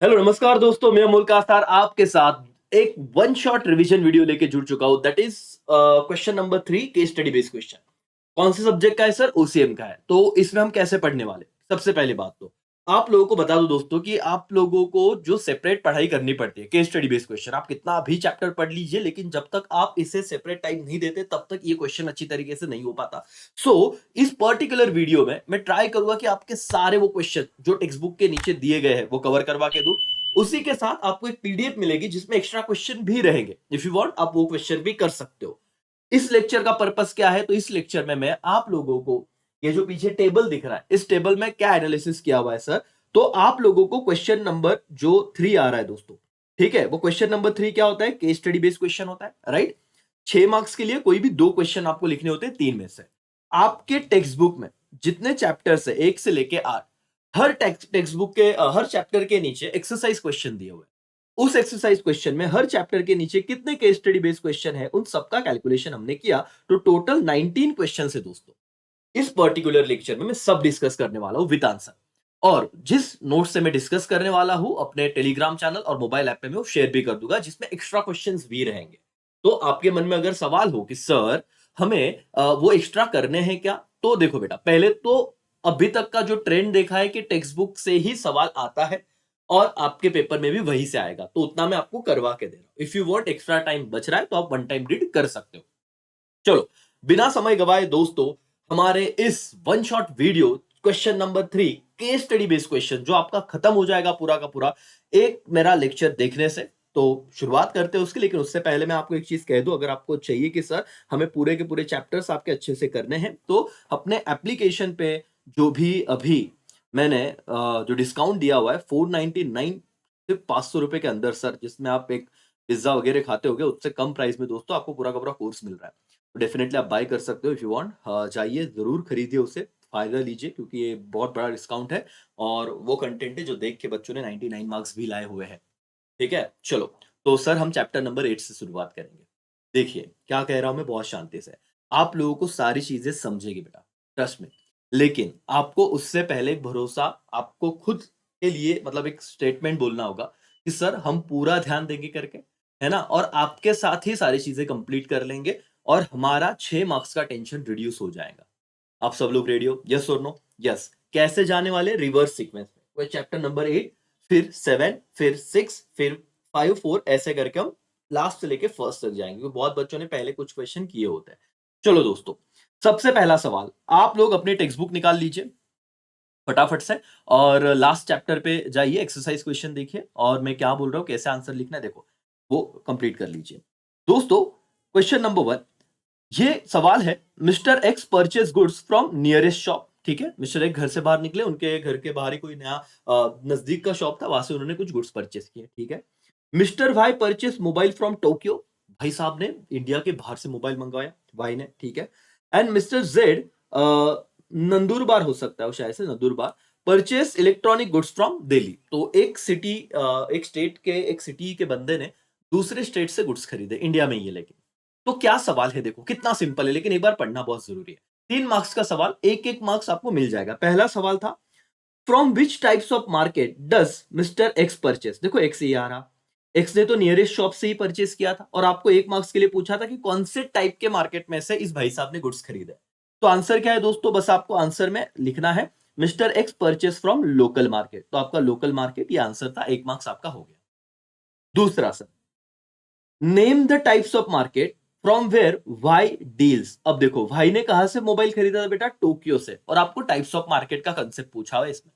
Hello नमस्कार दोस्तों, मैं अमोल कास्तार आपके साथ एक वन शॉट रिवीजन वीडियो लेके जुड़ चुका हूं। That is question number 3 case study based question. कौन से सब्जेक्ट का है सर? ओसीएम का है। तो इसमें हम कैसे पढ़ने वाले? सबसे पहली बात तो आप लोगों को बता दूं दोस्तों कि आप लोगों को जो सेपरेट पढ़ाई करनी पड़ती है केस स्टडी बेस्ड क्वेश्चन, आप कितना भी चैप्टर पढ़ लीजिए, लेकिन जब तक आप इसे सेपरेट टाइम नहीं देते तब तक ये क्वेश्चन अच्छी तरीके से नहीं हो पाता। इस पर्टिकुलर वीडियो में मैं ट्राई करूंगा कि आपके सारे वो क्वेश्चन जो टेक्स्ट बुक के नीचे दिए गए हैं वो कवर करवा के दूं। उसी के साथ आपको एक पीडीएफ मिलेगी जिसमें एक्स्ट्रा क्वेश्चन भी रहेंगे। इफ यू वांट आप वो क्वेश्चन भी कर सकते हो। इस लेक्चर का पर्पस क्या है? तो इस लेक्चर में मैं आप लोगों को ये जो पीछे टेबल दिख रहा है, इस टेबल में क्या एनालिसिस किया हुआ है सर, तो आप लोगों को क्वेश्चन नंबर जो 3 आ रहा है दोस्तों, ठीक है, वो क्वेश्चन नंबर 3 क्या होता है? केस स्टडी बेस्ड क्वेश्चन होता है, राइट। 6 मार्क्स के लिए कोई भी 2 क्वेश्चन आपको लिखने होते हैं 3 में से। आपके टेक्स्ट बुक में जितने चैप्टर्स है 1 से लेके 8, हर टेक्स्ट बुक के हर चैप्टर के नीचे एक्सरसाइज क्वेश्चन दिए हुए हैं। उस एक्सरसाइज क्वेश्चन में हर चैप्टर के नीचे कितने केस स्टडी बेस्ड क्वेश्चन है, उन सबका कैलकुलेशन हमने किया। तो टोटल 19 क्वेश्चन है दोस्तों। इस पर्टिकुलर लेक्चर में मैं सब डिस्कस करने वाला हूं विद आंसर। और जिस नोट से मैं डिस्कस करने वाला हूं अपने टेलीग्राम चैनल और मोबाइल ऐप पे मैं वो शेयर भी कर दूंगा, जिसमें एक्स्ट्रा क्वेश्चंस भी रहेंगे। तो आपके मन में अगर सवाल हो कि सर हमें वो एक्स्ट्रा करने हैं क्या, तो देखो बेटा, पहले तो अभी तक का जो ट्रेंड देखा है कि टेक्स्ट बुक से ही सवाल आता है और आपके पेपर में भी वहीं से आएगा, तो उतना मैं आपको करवा के दे रहा हूं। If you want extra time बच रहा है तो आप वन टाइम रीड कर सकते हो। चलो, बिना समय गवाए दोस्तों, हमारे इस one shot video question number 3 case study based question जो आपका खत्म हो जाएगा पूरा का पूरा एक मेरा लेक्चर देखने से। तो शुरुआत करते हैं उसकी, लेकिन उससे पहले मैं आपको एक चीज कह दूं, अगर आपको चाहिए कि सर हमें पूरे के पूरे चैप्टर्स आपके अच्छे से करने हैं, तो अपने एप्लीकेशन पे जो भी अभी मैंने जो डिस्काउंट दिया हुआ है 499, सिर्फ 500 रुपए के अंदर सर, जिसमें आप एक पिज्जा वगैरह खाते होगे, उससे कम प्राइस में दोस्तों आपको पूरा का पूरा कोर्स मिल रहा है। तो डेफिनेटली आप बाय कर सकते हो इफ यू वांट। जाइए जरूर खरीदिए उसे, फायदा लीजिए, क्योंकि ये बहुत बड़ा डिस्काउंट है और वो कंटेंट है जो देख के बच्चों ने 99 मार्क्स भी लाए हुए हैं। ठीक है, चलो। तो सर हम चैप्टर नंबर 8 से शुरुआत करेंगे। देखिए क्या कह रहा हूं मैं, बहुत शांति से। आप लोगों को सारी चीजें समझेगी बेटा, ट्रस्ट में। लेकिन आपको उससे पहले एक भरोसा आपको खुद के लिए, मतलब एक स्टेटमेंट बोलना होगा कि सर हम पूरा ध्यान देंगे करके, है ना, और आपके साथ ही सारी चीजें कंप्लीट कर लेंगे और हमारा 6 मार्क्स का टेंशन रिड्यूस हो जाएगा। आप सब लोग रेडी हो? यस और नो? यस। कैसे जाने वाले? रिवर्स सीक्वेंस में। वो चैप्टर नंबर 8, फिर 7, फिर 6, फिर 5, 4, ऐसे करके हम लास्ट से लेके फर्स्ट तक जाएंगे, क्योंकि बहुत बच्चों ने पहले कुछ क्वेश्चन किए होते हैं। चलो दोस्तों, सबसे पहला सवाल, आप लोग अपने टेक्स्ट बुक निकाल लीजिए फटाफट से और लास्ट चैप्टर पे जाइए, एक्सरसाइज क्वेश्चन देखिए और मैं क्या बोल रहा हूं, कैसे आंसर लिखना है, देखो वो कंप्लीट कर लीजिए। दोस्तों, क्वेश्चन नंबर 1, ये सवाल है, mister x purchase goods from nearest shop. ठीक है, मिस्टर एक्स घर से बाहर निकले, उनके घर के बाहर ही कोई नया नजदीक का शॉप था, वहां से उन्होंने कुछ गुड्स परचेज किए। ठीक है। Mister Y purchase mobile from Tokyo. भाई साहब ने इंडिया के बाहर से मोबाइल मंगवाया, भाई ने। ठीक है। एंड मिस्टर जेड, नंदुरबार हो सकता है वो, शायद से Nandurbar, purchase electronic goods from Delhi. तो एक सिटी, एक स्टेट के, एक सिटी के बंदे ने दूसरे स्टेट से गुड्स खरीदे इंडिया में ही है, लेकिन तो क्या सवाल है? देखो कितना सिंपल है, लेकिन एक बार पढ़ना बहुत जरूरी है। 3 मार्क्स का सवाल, एक एक मार्क्स आपको मिल जाएगा। पहला सवाल था, from which types of market does mister x purchase. देखो एक्स ही आ रहा, एक्स ने तो नियरेस्ट शॉप से ही परचेस किया था, और आपको 1 मार्क्स के लिए पूछा था कि कौन से टाइप के मार्केट में से इस भाई साहब ने गुड्स खरीदे। तो आंसर क्या है दोस्तों? बस आपको आंसर में लिखना है mister x purchase from local market. तो आपका लोकल मार्केट ये आंसर था, 1 मार्क्स आपका हो गया। दूसरा sir, name the types of market from where Y deals. अब देखो भाई ने कहां से मोबाइल खरीदा था बेटा? टोक्यो से, और आपको टाइप्स ऑफ मार्केट का कंसेप्ट पूछा हुआ है इसमें।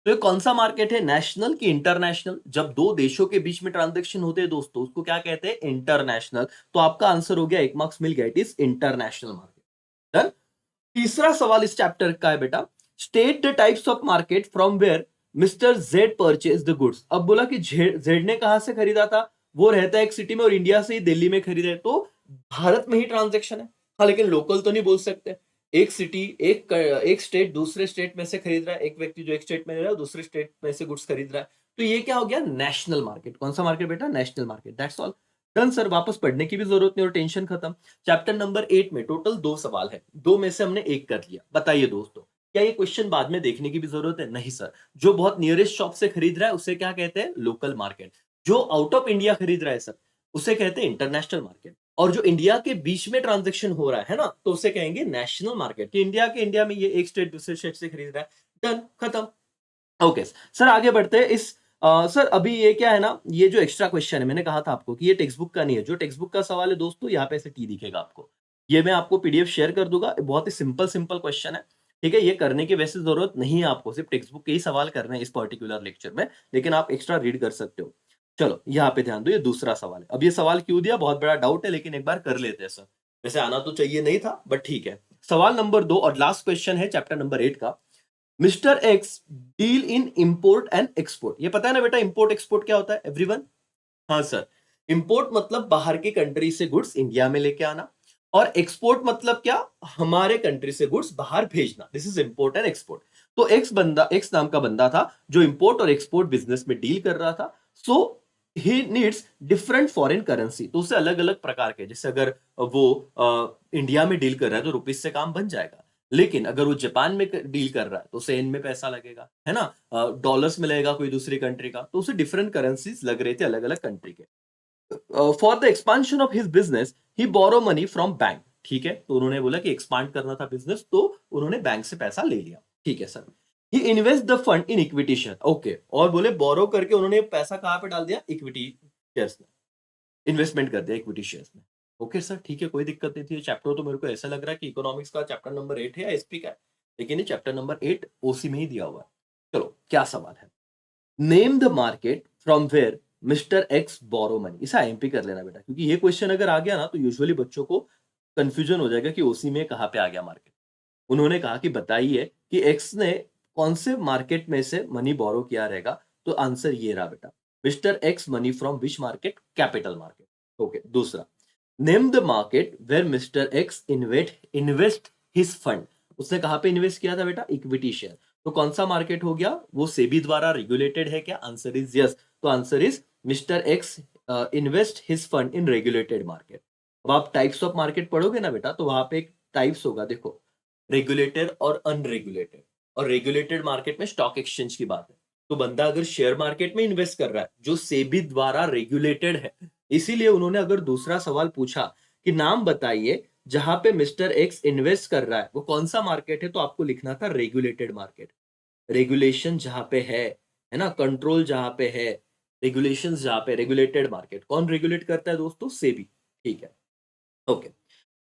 तो ये कौन सा मार्केट है? नेशनल की इंटरनेशनल? जब दो देशों के बीच में ट्रांजेक्शन होते हैं दोस्तों, उसको क्या कहते हैं? इंटरनेशनल। तो आपका आंसर हो गया, 1 मार्क्स मिल गया, it is international market. Done. तीसरा सवाल इस चैप्टर का है बेटा, state the types of market from where mister Z purchase the goods. अब बोला कि जेड ने कहां से खरीदा था? वो रहता है एक सिटी में और इंडिया से ही दिल्ली में खरीदा है, तो भारत में ही ट्रांजेक्शन है। हाँ, लेकिन लोकल तो नहीं बोल सकते। एक सिटी, एक स्टेट दूसरे स्टेट में से खरीद रहा है, एक व्यक्ति जो एक स्टेट में रह रहा है दूसरे स्टेट में से गुड्स खरीद रहा है। तो ये क्या हो गया? National market. कौन सा मार्केट बेटा? National market. That's all. Done sir, वापस पढ़ने की भी जरूरत नहीं और टेंशन खत्म। चैप्टर नंबर 8 में टोटल 2 सवाल है, 2 में से हमने एक कर लिया। बताइए दोस्तों, क्या ये क्वेश्चन बाद में देखने की भी जरूरत है? नहीं सर। जो बहुत नियरेस्ट शॉप से खरीद रहा है उसे क्या कहते हैं? Local market. जो आउट ऑफ इंडिया खरीद रहा है सर, उसे कहते हैं इंटरनेशनल मार्केट। और जो इंडिया के बीच में ट्रांजेक्शन हो रहा है ना, तो उसे कहेंगे नेशनल मार्केट, कि इंडिया में ये एक स्टेट दूसरे स्टेट से खरीद रहा है। डन, खत्म। ओके सर, आगे बढ़ते हैं। सर अभी ये क्या है ना, ये जो एक्स्ट्रा क्वेश्चन है, मैंने कहा था आपको कि ये टेक्स्ट बुक का नहीं है। जो टेक्स्ट बुक का सवाल है दोस्तों, यहाँ पे ऐसे टी दिखेगा आपको। ये मैं आपको पीडीएफ शेयर कर दूंगा। बहुत ही सिंपल सिंपल क्वेश्चन है, ठीक है। ये करने की वैसे जरूरत नहीं है आपको, सिर्फ टेक्स्ट बुक के ही सवाल करने हैं इस पर्टिकुलर लेक्चर में, लेकिन आप एक्स्ट्रा रीड कर सकते हो। चलो यहाँ पे ध्यान दो, ये दूसरा सवाल है। अब ये सवाल क्यों दिया, बहुत बड़ा डाउट है, लेकिन एक बार कर लेते हैं सर। वैसे आना तो चाहिए नहीं था, बट ठीक है। सवाल नंबर 2 और लास्ट क्वेश्चन है चैप्टर नंबर 8 का। Mister x deal in import and export. ये पता है ना बेटा, इंपोर्ट एक्सपोर्ट क्या होता है एवरीवन? हाँ सर। इंपोर्ट मतलब बाहर की कंट्री से गुड्स इंडिया में लेके आना, और एक्सपोर्ट मतलब क्या, हमारे कंट्री से गुड्स बाहर भेजना। This is import and export. तो एक्स नाम का बंदा था जो इंपोर्ट और एक्सपोर्ट बिजनेस में डील कर रहा था। So he needs different foreign currency. तो उसे अलग अलग प्रकार के, जैसे अगर वो इंडिया में डील कर रहा है तो रुपीज से काम बन जाएगा, लेकिन अगर वो जापान में डील कर रहा है तो उसे येन में पैसा लगेगा, है ना। डॉलर्स में लगेगा कोई दूसरी कंट्री का, तो उसे डिफरेंट करेंसीज लग रहे थे अलग अलग कंट्री के। For the expansion of his business he borrow money from bank. ठीक है, तो उन्होंने बोला कि एक्सपांड करना था बिजनेस, तो उन्होंने बैंक से पैसा ले लिया। ठीक है sir. He invest the fund in equity share. Okay, और बोले बोरो करके उन्होंने पैसा कहां पे डाल दिया? इक्विटी शेयर्स में इन्वेस्टमेंट कर दिया, इक्विटी शेयर्स में। ओके सर, ठीक है, कोई दिक्कत नहीं थी। चैप्टर तो मेरे को ऐसा लग रहा है कि इकोनॉमिक्स का चैप्टर नंबर 8 है या एसपी का है, लेकिन ये चैप्टर नंबर 8 ओसी में ही दिया हुआ है। चलो क्या सवाल है। Name the market from where mister X borrow money. इसे आईएमपी कर लेना बेटा, क्योंकि ये क्वेश्चन अगर आ गया ना तो यूजुअली बच्चों को कंफ्यूजन हो जाएगा कि ओसी में कहां पे आ गया मार्केट। उन्होंने कहा कि बताइए कि एक्स ने कौन से मार्केट में से मनी बोरो किया रहेगा, तो आंसर ये रहा बेटा, mister X money from which market? Capital market. Okay, दूसरा, name the market where mister X invest his fund. उसने कहां पे इन्वेस्ट किया था बेटा? Equity share. तो कौन सा मार्केट हो गया वो? सेबी द्वारा रेगुलेटेड है क्या? Answer is yes. तो answer is mister X invest his fund in regulated market. अब आप टाइप्स ऑफ मार्केट पढ़ोगे ना बेटा, तो वहां पे एक टाइप्स होगा, देखो, रेगुलेटेड और अनरेगुलेटेड। और रेगुलेटेड मार्केट में स्टॉक एक्सचेंज की बात है। तो बंदा अगर शेयर मार्केट में इन्वेस्ट कर रहा है जो सेबी द्वारा रेगुलेटेड है, इसीलिए उन्होंने अगर दूसरा सवाल पूछा कि नाम बताइए जहां पे मिस्टर एक्स इन्वेस्ट कर रहा है, वो कौन सा मार्केट है, तो आपको लिखना था रेगुलेटेड मार्केट। रेगुलेशन जहां पे है ना, कंट्रोल जहां पे है, रेगुलेशंस जहां पे, रेगुलेटेड मार्केट। कौन रेगुलेट करता है दोस्तों? सेबी। ठीक है, okay.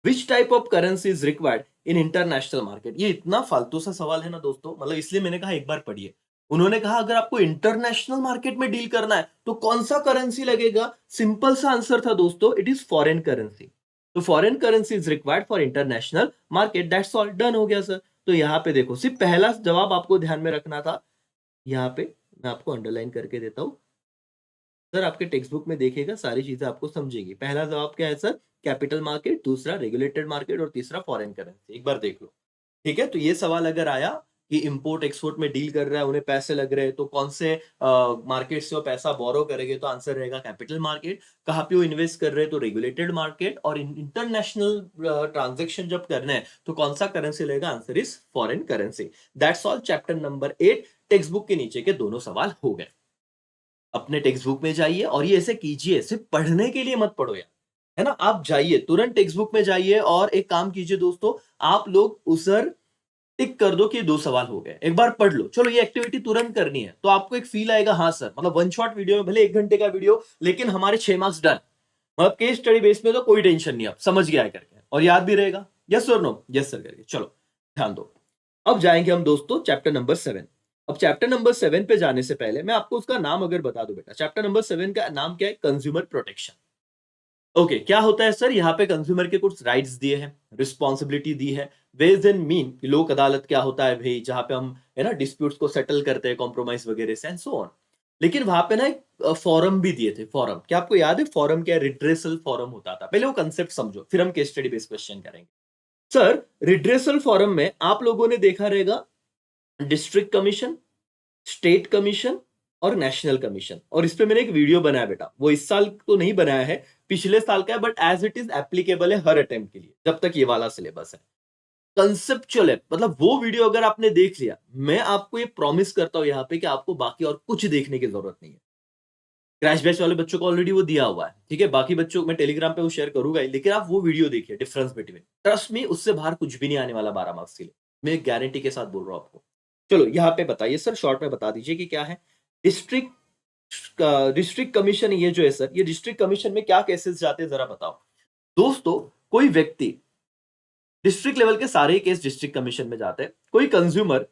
Which type of currency is required in international market? ये इतना फालतू सा सवाल है ना दोस्तों, मतलब इसलिए मैंने कहा एक बार पढ़िए। उन्होंने कहा अगर आपको इंटरनेशनल मार्केट में डील करना है तो कौन सा करेंसी लगेगा? सिंपल सा आंसर था दोस्तों, इट इज फॉरेन करेंसी। तो foreign currency is required for international market, that's all, done हो गया सर। तो यहाँ पे देखो, सिर्फ पहला जवाब आपको ध्यान में रखना था। यहाँ पे मैं आपको अंडरलाइन करके देता हूं सर, आपके टेक्स्ट बुक में देखिएगा, सारी चीजें आपको समझेंगी। पहला जवाब क्या है सर? कैपिटल मार्केट, दूसरा रेगुलेटेड मार्केट, और तीसरा फॉरेन करेंसी। एक बार देख लो, ठीक है। तो ये सवाल अगर आया कि इंपोर्ट एक्सपोर्ट में डील कर रहा है, उन्हें पैसे लग रहे हैं, तो कौन से मार्केट से वो पैसा बोरो करेंगे, तो आंसर रहेगा कैपिटल मार्केट। कहाँ पे वो इन्वेस्ट कर रहे हैं, तो रेगुलेटेड मार्केट। और इंटरनेशनल ट्रांजेक्शन जब करना है तो कौन सा करेंसी लेगा? Answer is foreign currency. That's all, chapter number 8 text book के नीचे के दोनों सवाल हो गए। अपने टेक्स्ट बुक में जाइए और ये ऐसे कीजिए, सिर्फ पढ़ने के लिए मत पढ़ो यार, है ना। आप जाइए, तुरंत टेक्स्ट बुक में जाइए और एक काम कीजिए दोस्तों, आप लोग उधर टिक कर दो कि दो सवाल हो गए, एक बार पढ़ लो। चलो, ये एक्टिविटी तुरंत करनी है तो आपको एक फील आएगा, हाँ सर, मतलब वन शॉट वीडियो में भले 1 घंटे का वीडियो, लेकिन हमारे 6 मार्क्स डन। मतलब केस स्टडी बेस में तो कोई टेंशन नहीं, आप समझ गया है करके, और याद भी रहेगा। यस और नो? यस सर करके। चलो ध्यान दो। अब जाएंगे हम दोस्तों चैप्टर नंबर 7। अब चैप्टर नंबर 7 पे जाने से पहले मैं आपको उसका नाम अगर बता दूं बेटा, चैप्टर नंबर 7 का नाम क्या है? Consumer protection. ओके, क्या होता है सर? यहाँ पे कंज्यूमर के कुछ राइट्स दिए हैं, रिस्पॉन्सिबिलिटी दी है। वेज एंड मीन, लोक अदालत क्या होता है भाई, जहां पे हम, है ना, डिस्प्यूट्स को सेटल करते हैं कॉम्प्रोमाइज वगैरह से, एंड सो ऑन। लेकिन वहां पे ना एक फॉरम भी दिए थे। फॉरम क्या आपको याद है? फॉरम क्या? रिड्रेसल फॉरम होता था पहले। वो कंसेप्ट समझो, फिर हम केस स्टडी बेस्ड क्वेश्चन करेंगे। सर, रिड्रेसल फॉरम में आप लोगों ने देखा रहेगा डिस्ट्रिक्ट कमीशन, स्टेट कमीशन और नेशनल कमीशन। और इस पे मैंने एक वीडियो बनाया बेटा, वो इस साल तो नहीं बनाया है, पिछले साल का है, but as it is applicable है हर अटेम्प्ट के लिए, जब तक ये वाला सिलेबस है। कंसेप्चुअल है, मतलब वो वीडियो अगर आपने देख लिया, मैं आपको ये प्रॉमिस करता हूं यहाँ पे कि आपको बाकी और कुछ देखने की जरूरत नहीं है। क्रैश बैच वाले बच्चों को ऑलरेडी वो दिया हुआ है, ठीक है, बाकी बच्चों मैं टेलीग्राम पे वो शेयर करूंगा ही, लेकिन आप वो वीडियो देखिए, डिफरेंस बिटवीन, ट्रस्ट मी उससे बाहर कुछ भी नहीं आने वाला 12 मार्क्स के लिए, मैं गारंटी के साथ बोल रहा हूं आपको। चलो यहाँ पे बताइए सर, शॉर्ट में बता दीजिए कि क्या है डिस्ट्रिक्ट डिस्ट्रिक्ट कमीशन, ये जो है सर, ये डिस्ट्रिक्ट कमीशन में क्या केसेस जाते हैं जरा बताओ दोस्तों। कोई व्यक्ति, डिस्ट्रिक्ट लेवल के सारे केस डिस्ट्रिक्ट कमीशन में जाते हैं। कोई कंज्यूमर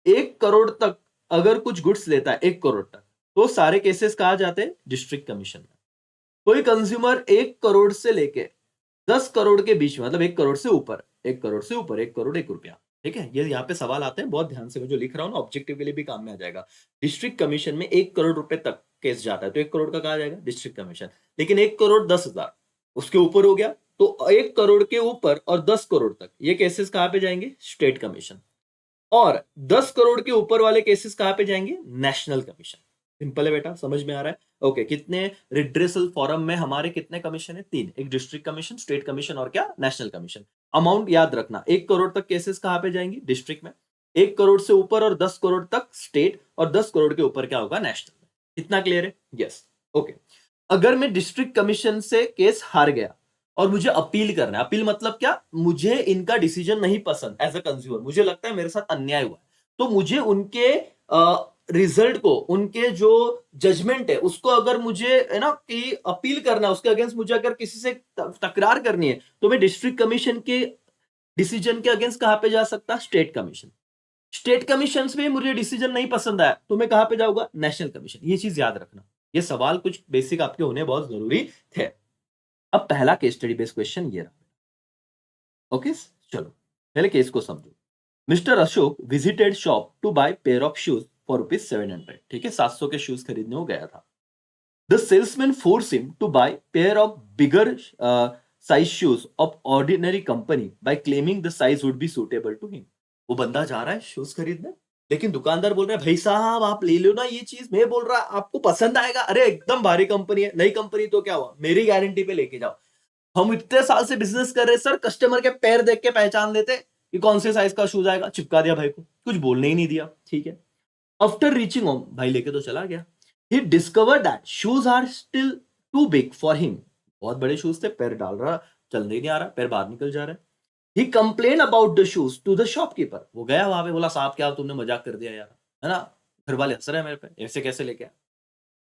1 करोड़ तक अगर कुछ गुड्स लेता है, 1 करोड़ तक, तो सारे केसेस कहा जाते हैं डिस्ट्रिक्ट कमीशन में। कोई कंज्यूमर 1 करोड़ से लेके 10 करोड़ के बीच में, मतलब 1 करोड़ से ऊपर, 1 करोड़ से ऊपर, 1 करोड़ 1 रुपया, ठीक है, ये यहाँ पे सवाल आते हैं, बहुत ध्यान से मैं जो लिख रहा हूँ ना, ऑब्जेक्टिव के लिए भी काम में आ जाएगा। डिस्ट्रिक्ट कमीशन में 1 करोड़ रुपए तक केस जाता है, तो 1 करोड़ का कहा जाएगा डिस्ट्रिक्ट कमीशन। लेकिन 1 करोड़ 10 हजार उसके ऊपर हो गया, तो 1 करोड़ के ऊपर और 10 करोड़ तक ये केसेस कहाँ पे जाएंगे, स्टेट कमीशन। और 10 करोड़ के ऊपर वाले केसेस कहां पे जाएंगे, नेशनल कमीशन। सिंपल है बेटा, समझ में आ रहा है। ओके, कितने रिड्रेसल फॉरम में हमारे कितने कमीशन है, 3, एक डिस्ट्रिक्ट कमीशन, स्टेट कमीशन और क्या, नेशनल कमीशन। अमाउंट याद रखना, 1 करोड़ तक केसेस कहां पे जाएंगे, डिस्ट्रिक्ट में, 1 करोड़ से ऊपर और 10 करोड़ तक स्टेट, और 10 करोड़ के ऊपर क्या होगा, नेशनल में। इतना क्लियर है, यस। ओके, अगर मैं डिस्ट्रिक्ट कमीशन से केस हार गया और मुझे अपील करना है, अपील मतलब क्या, मुझे इनका डिसीजन नहीं पसंद, एज अ कंज्यूमर मुझे लगता है मेरे साथ अन्याय हुआ है, तो मुझे उनके रिजल्ट को, उनके जो जजमेंट है उसको अगर मुझे है ना कि अपील करना है, उसके अगेंस्ट मुझे अगर किसी से तकरार करनी है, तो मैं डिस्ट्रिक्ट कमीशन के डिसीजन के अगेंस्ट कहां पे जा सकता, स्टेट कमीशन। स्टेट कमीशन में मुझे डिसीजन नहीं पसंद आया तो मैं कहां पे जाऊंगा, नेशनल कमीशन। ये चीज याद रखना, ये सवाल कुछ बेसिक आपके होने बहुत जरूरी थे। अब पहला केस स्टडी बेस्ड क्वेश्चन ये रहा। ओके, चलो पहले केस को समझो। Mister Ashok visited shop to buy pair of shoes for ₹700, ठीक है, 700 के शूज खरीदने वो गया था। The salesman force him to buy pair of bigger size shoes of ordinary company by claiming the size would be suitable to him. वो बंदा जा रहा है शूज खरीदने, लेकिन दुकानदार बोल रहा है भाई साहब आप ले लो ना ये चीज, मैं बोल रहा आपको पसंद आएगा, अरे एकदम भारी कंपनी है, नई कंपनी तो क्या हुआ, मेरी गारंटी पे लेके जाओ। हम इतने साल से बिजनेस कर रहे सर, कस्टमर के पैर देख के पहचान लेते कि कौन से साइज का शूज आएगा, चिपका दिया भाई को, कुछ बोलने ही नहीं दिया, ठीक है। आफ्टर रीचिंग होम, भाई लेके तो चला गया। He discover that shoes are still too big for him. बहुत बड़े शूज थे, पैर डाल रहा, चलने ही नहीं आ रहा, पैर बाहर निकल जा रहा है। He complain about the shoes to the shopkeeper. वो गया वहां पे, बोला साहब क्या तुमने मजाक कर दिया यार, है ना, घर वाले हंस रहे हैं मेरे पे, ऐसे कैसे लेके आया।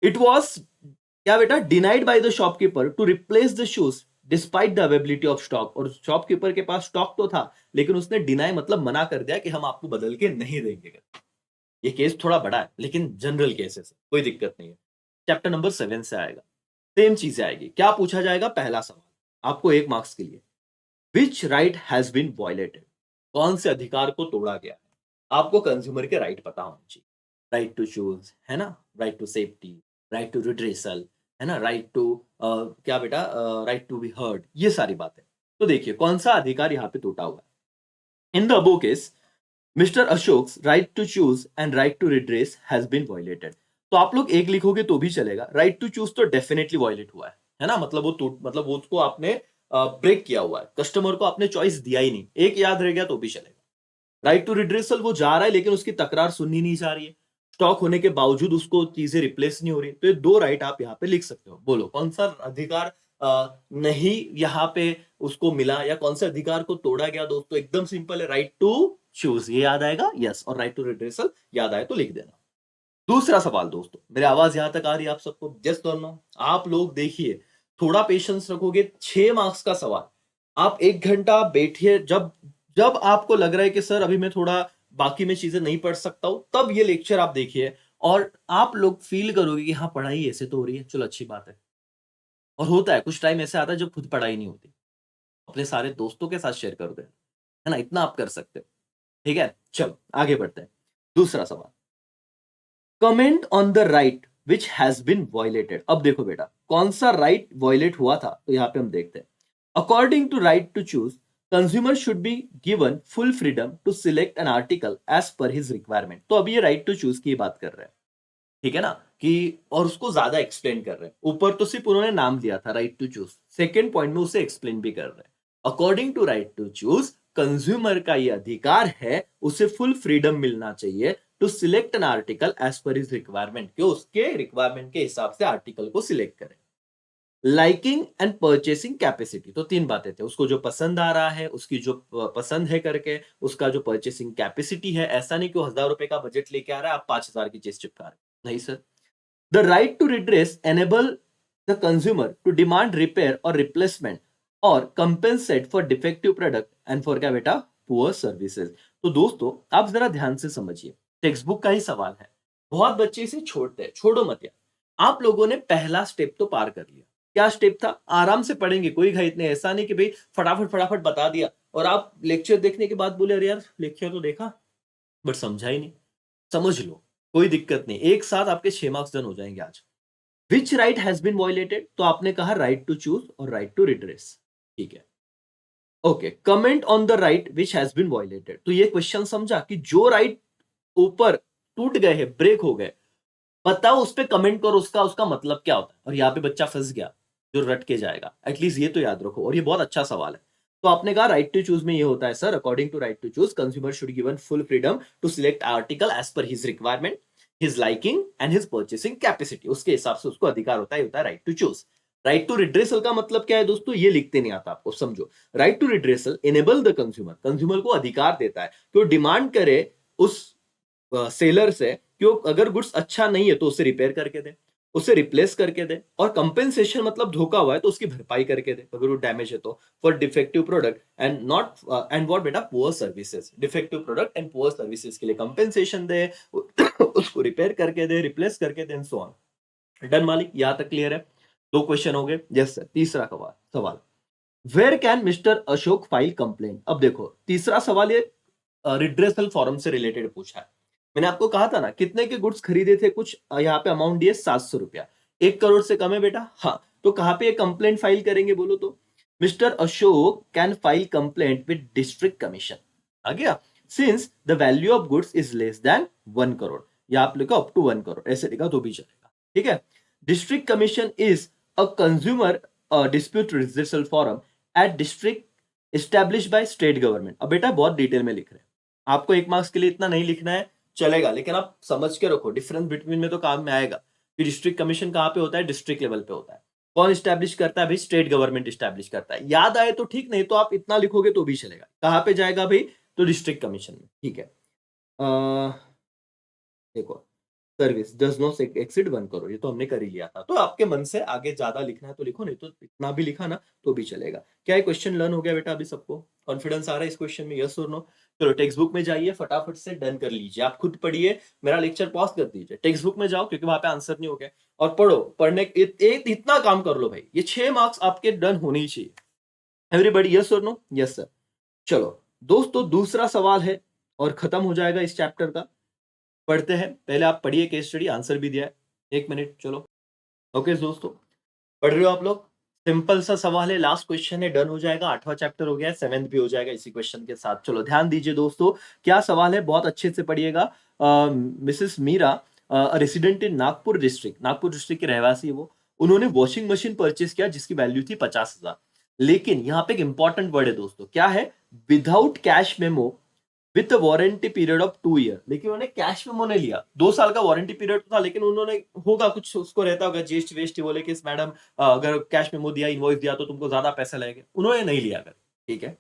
इट वॉज क्या बेटा, denied by the shopkeeper to replace the shoes despite the availability of stock. और शॉपकीपर के पास स्टॉक तो था, लेकिन उसने डिनाई मतलब मना कर दिया कि हम आपको बदल के नहीं देंगे। ये केस थोड़ा बड़ा है, लेकिन जनरल केसेस है, कोई दिक्कत नहीं है। चैप्टर नंबर 7 से आएगा, सेम चीजें आएगी। क्या पूछा जाएगा, पहला सवाल आपको 1 मार्क्स के लिए, विच राइट हैज बीन वायलेटेड, कौन से अधिकार को तोड़ा गया है। आपको कंज्यूमर के राइट पता होना चाहिए, राइट टू चूज, है ना, right to safety, right to redressal, है ना, राइट टू क्या बेटा, राइट टू बी हर्ड, ये सारी बातें। तो देखिए कौन सा अधिकार यहाँ पे टूटा हुआ है। In the above case mister Ashok's right to choose and right to redress has been violated. तो आप लोग एक लिखोगे तो भी चलेगा, राइट टू चूज तो डेफिनेटली वायलेट हुआ है ना, मतलब वो टूट, मतलब वो उसको आपने ब्रेक किया हुआ है, कस्टमर को आपने चॉइस दिया ही नहीं, एक याद रह गया तो भी चलेगा। राइट टू रिड्रेसल, वो जा रहा है लेकिन उसकी तकरार सुननी नहीं जा रही है, स्टॉक होने के बावजूद उसको चीजें रिप्लेस नहीं हो रही, तो ये 2 राइट आप यहाँ पे लिख सकते हो। बोलो कौन सा अधिकार नहीं यहाँ पे उसको मिला, या कौन से अधिकार को तोड़ा गया दोस्तों, एकदम सिंपल है, राइट टू चूज ये याद आएगा, यस, और राइट टू रिड्रेसल याद आए तो लिख देना। दूसरा सवाल दोस्तों, मेरी आवाज यहां तक आ रही है आप सबको, यस और नो। आप लोग देखिए, थोड़ा पेशेंस रखोगे, 6 मार्क्स का सवाल, आप 1 घंटा बैठिए, जब जब आपको लग रहा है कि सर अभी मैं थोड़ा बाकी में चीजें नहीं पढ़ सकता हूं, तब ये लेक्चर आप देखिए, और आप लोग फील करोगे कि हाँ पढ़ाई ऐसे तो हो रही है, चलो अच्छी बात है। और होता है कुछ टाइम ऐसे आता है जब खुद पढ़ाई नहीं होती, अपने सारे दोस्तों के साथ शेयर कर दे, है ना, इतना आप कर सकते हो, ठीक है। चलो आगे बढ़ते हैं, दूसरा सवाल, comment on the right which has been violated. अब देखो बेटा कौन सा राइट वायलेट हुआ था, तो यहां पे हम देखते हैं। According to right to choose, consumer should be given full freedom to select an article as per his requirement. तो अभी ये राइट टू चूज की बात कर रहे हैं, ठीक है ना, कि और उसको ज्यादा एक्सप्लेन कर रहे हैं। ऊपर तो सिर्फ उन्होंने नाम दिया था right to choose, second point में उसे एक्सप्लेन भी कर रहे हैं। According to right to choose, consumer का ये अधिकार है, उसे फुल फ्रीडम मिलना चाहिए to select an article as per his requirement, कि उसके रिक्वायरमेंट के हिसाब से आर्टिकल को सिलेक्ट करे। लाइकिंग एंड परचेसिंग कैपेसिटी, तो तीन बातें थे, उसको जो पसंद आ रहा है, उसकी जो पसंद है करके, उसका जो परचेसिंग कैपेसिटी है, ऐसा नहीं कि वो 1000 रुपए का बजट लेके आ रहा है, आप 5000 की चीज चिपका रहे हैं, नहीं sir. The right to redress enable the consumer to demand repair और रिप्लेसमेंट और compensate for defective product and for क्या बेटा, पुअर सर्विसेज। तो दोस्तों आप जरा ध्यान से समझिए, टेक्स्ट बुक का ही सवाल है, बहुत बच्चे इसे छोड़ते हैं, छोड़ो मत यार। आप लोगों ने पहला स्टेप तो पार कर लिया। क्या स्टेप था? आराम से पढ़ेंगे, कोई घाई नहीं, ऐसा नहीं कि भाई फटाफट फटाफट बता दिया और आप लेक्चर देखने के बाद बोले अरे यार लेक्चर तो देखा बट समझा ही नहीं। समझ लो, कोई दिक्कत नहीं, एक साथ आपके 6 मार्क्स डन हो जाएंगे आज। Which right has been violated, तो आपने कहा राइट टू चूज और राइट टू रिड्रेस, ठीक है। Okay, comment on the right which has been violated, तो ये क्वेश्चन समझा कि जो राइट ऊपर टूट गए हैं, ब्रेक हो गए, बताओ उस पर कमेंट करो, उसका उसका मतलब क्या होता है। और यहाँ पे बच्चा फंस गया जो रट के जाएगा, एटलीस्ट ये तो याद रखो, और ये बहुत अच्छा सवाल है। तो आपने कहा राइट टू चूज में ये होता है sir, according to right to choose consumer should given full freedom to select article as per his requirement, his liking and his purchasing capacity, उसके हिसाब से उसको अधिकार होता है right to choose. Right to redressal का मतलब क्या है दोस्तों, ये लिखते नहीं आता आपको, समझो। Right to redressal enable the consumer, consumer को अधिकार देता है कि वो डिमांड करे उस सेलर से कि वो अगर गुड्स अच्छा नहीं है तो उसे रिपेयर करके दे, उसे रिप्लेस करके दे, और कंपेंसेशन मतलब धोखा हुआ है तो उसकी भरपाई करके दे अगर वो डैमेज है तो, for defective product and not and what बेटा, poor services, defective product and poor services के लिए कंपेंसेशन दे, उसको रिपेयर करके दे, रिप्लेस करके दे, एंड सो ऑन। डन मालिक, यहां तक क्लियर है? दो क्वेश्चन हो गए। Yes sir. तीसरा सवाल, where can mister Ashok file complaint. अब देखो तीसरा सवाल ये रिड्रेसल फॉरम से रिलेटेड पूछा है। मैंने आपको कहा था ना कितने के गुड्स खरीदे थे, कुछ यहाँ पे अमाउंट दिए 700 रुपया, 1 करोड़ से कम है बेटा, हाँ। तो कहां पे कंप्लेंट फाइल करेंगे बोलो तो, mister Ashok can file complaint with district commission, आ गया, since the value of goods is less than 1 crore, या आप लिखो अप टू 1 करोड़, ऐसे लिखा तो भी चलेगा, ठीक है। District commission is a consumer dispute redressal forum at district establish by state government. अब बेटा बहुत डिटेल में लिख रहे हैं, आपको 1 मार्क्स के लिए इतना नहीं लिखना है, चलेगा, लेकिन आप समझ के रखो, डिफरेंस बिटवीन में तो काम में आएगा कि डिस्ट्रिक्ट कमीशन कहां पे होता है, डिस्ट्रिक्ट लेवल पे होता है। कौन स्टैब्लिश करता है भाई, स्टेट गवर्नमेंट स्टैब्लिश करता है। याद आए तो ठीक, नहीं तो आप इतना लिखोगे तो भी चलेगा। कहां पे जाएगा भाई, तो डिस्ट्रिक्ट कमीशन में, ठीक है। देखो, service does not exceed 1 crore, ये तो हमने कर ही लिया था। तो आपके मन से आगे ज्यादा लिखना है तो लिखो, नहीं तो इतना भी लिखा ना तो भी चलेगा। क्या ये क्वेश्चन लर्न हो गया बेटा अभी सबको? कॉन्फिडेंस आ रहा है इस क्वेश्चन में, यस और नो? चलो टेक्स्ट बुक में जाइए, फटाफट से डन कर लीजिए, आप खुद पढ़िए, मेरा लेक्चर पॉज कर दीजिए, टेक्स्ट बुक में जाओ क्योंकि वहां पे आंसर नहीं हो गया, और पढ़ो। पढ़ने इतना काम कर लो भाई, ये 6 मार्क्स आपके डन होने ही चाहिए। एवरीबॉडी यस और नो? Yes sir. चलो दोस्तों दूसरा सवाल है और खत्म हो जाएगा इस चैप्टर का। पढ़ते हैं, पहले आप पढ़िए केस स्टडी, आंसर भी दिया है, 1 मिनट, चलो। ओके दोस्तों, पढ़ रहे हो आप लोग? सिंपल सा सवाल है, लास्ट क्वेश्चन है, डन हो जाएगा, 8वां चैप्टर हो गया है, 7th भी हो जाएगा इसी क्वेश्चन के साथ। चलो ध्यान दीजिए दोस्तों, क्या सवाल है, बहुत अच्छे से पढ़िएगा। Mrs Meera, resident in Nagpur district, Nagpur district के रहवासी है वो, उन्होंने वॉशिंग मशीन परचेस किया जिसकी वैल्यू थी 50,000, लेकिन यहाँ पे एक इंपॉर्टेंट वर्ड है दोस्तों, क्या है, without cash memo with warranty period of 2 year. लेकिन उन्होंने कैश में नहीं लिया, 2 साल का वारंटी पीरियड था, लेकिन उन्होंने, होगा कुछ उसको रहता होगा जीएसटी वेस्ट, बोले कि मैडम अगर कैश मेमो दिया, इनवॉइस दिया तो तुमको ज्यादा पैसे लगेंगे, उन्होंने नहीं लिया अगर, ठीक है।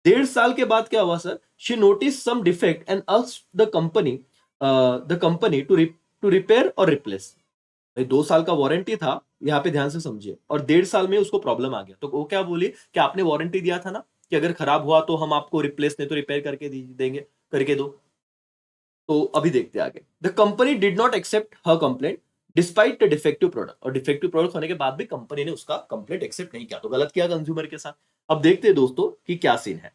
1.5 साल के बाद क्या हुआ sir, she notice some defect and asked the company to repair और रिप्लेस। भाई 2 साल का वारंटी था, यहाँ पे ध्यान से समझिए, और 1.5 साल में उसको प्रॉब्लम आ गया, तो वो क्या बोली कि आपने वारंटी दिया था ना कि अगर खराब हुआ तो हम आपको रिप्लेस नहीं तो रिपेयर करके देंगे, करके दो। तो अभी देखते हैं आगे। The company did not accept her complaint despite the defective product, और डिफेक्टिव प्रोडक्ट होने के बाद भी कंपनी ने उसका कंप्लेंट एक्सेप्ट नहीं किया, तो गलत किया कंज्यूमर के साथ। अब देखते हैं दोस्तों कि क्या सीन है।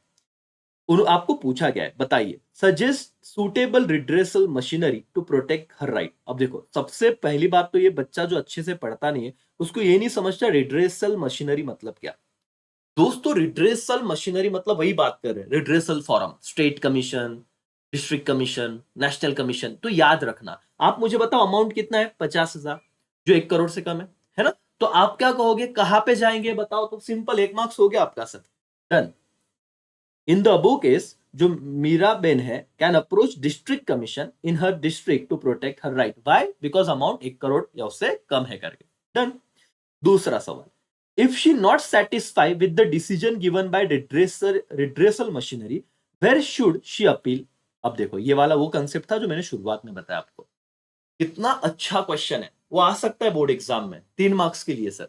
आपको पूछा गया है, बताइए, suggest suitable redressal machinery to protect her right. अब देखो सबसे पहली बात तो ये बच्चा जो अच्छे से पढ़ता नहीं है उसको ये नहीं समझता रिड्रेसल मशीनरी मतलब क्या। दोस्तों रिड्रेसल मशीनरी मतलब वही बात कर रहे हैं, redressal forum, state commission, district commission, national commission. तो याद रखना, आप मुझे बताओ अमाउंट कितना है, 50,000, जो 1 करोड़ से कम है ना। तो आप क्या कहोगे, कहां पे जाएंगे बताओ, तो सिंपल, 1 मार्क्स हो गया आपका sir, done. In the above case जो मीरा बेन है can approach district commission in her district to protect her right, why? Because amount 1 crore या उससे कम है करके। डन। दूसरा सवाल, if she not satisfy with the decision given by redressal machinery, where should she appeal? अब देखो ये वाला वो कंसेप्ट था जो मैंने शुरुआत में बताया आपको। कितना अच्छा क्वेश्चन है, वो आ सकता है बोर्ड एग्जाम में 3 मार्क्स के लिए सर।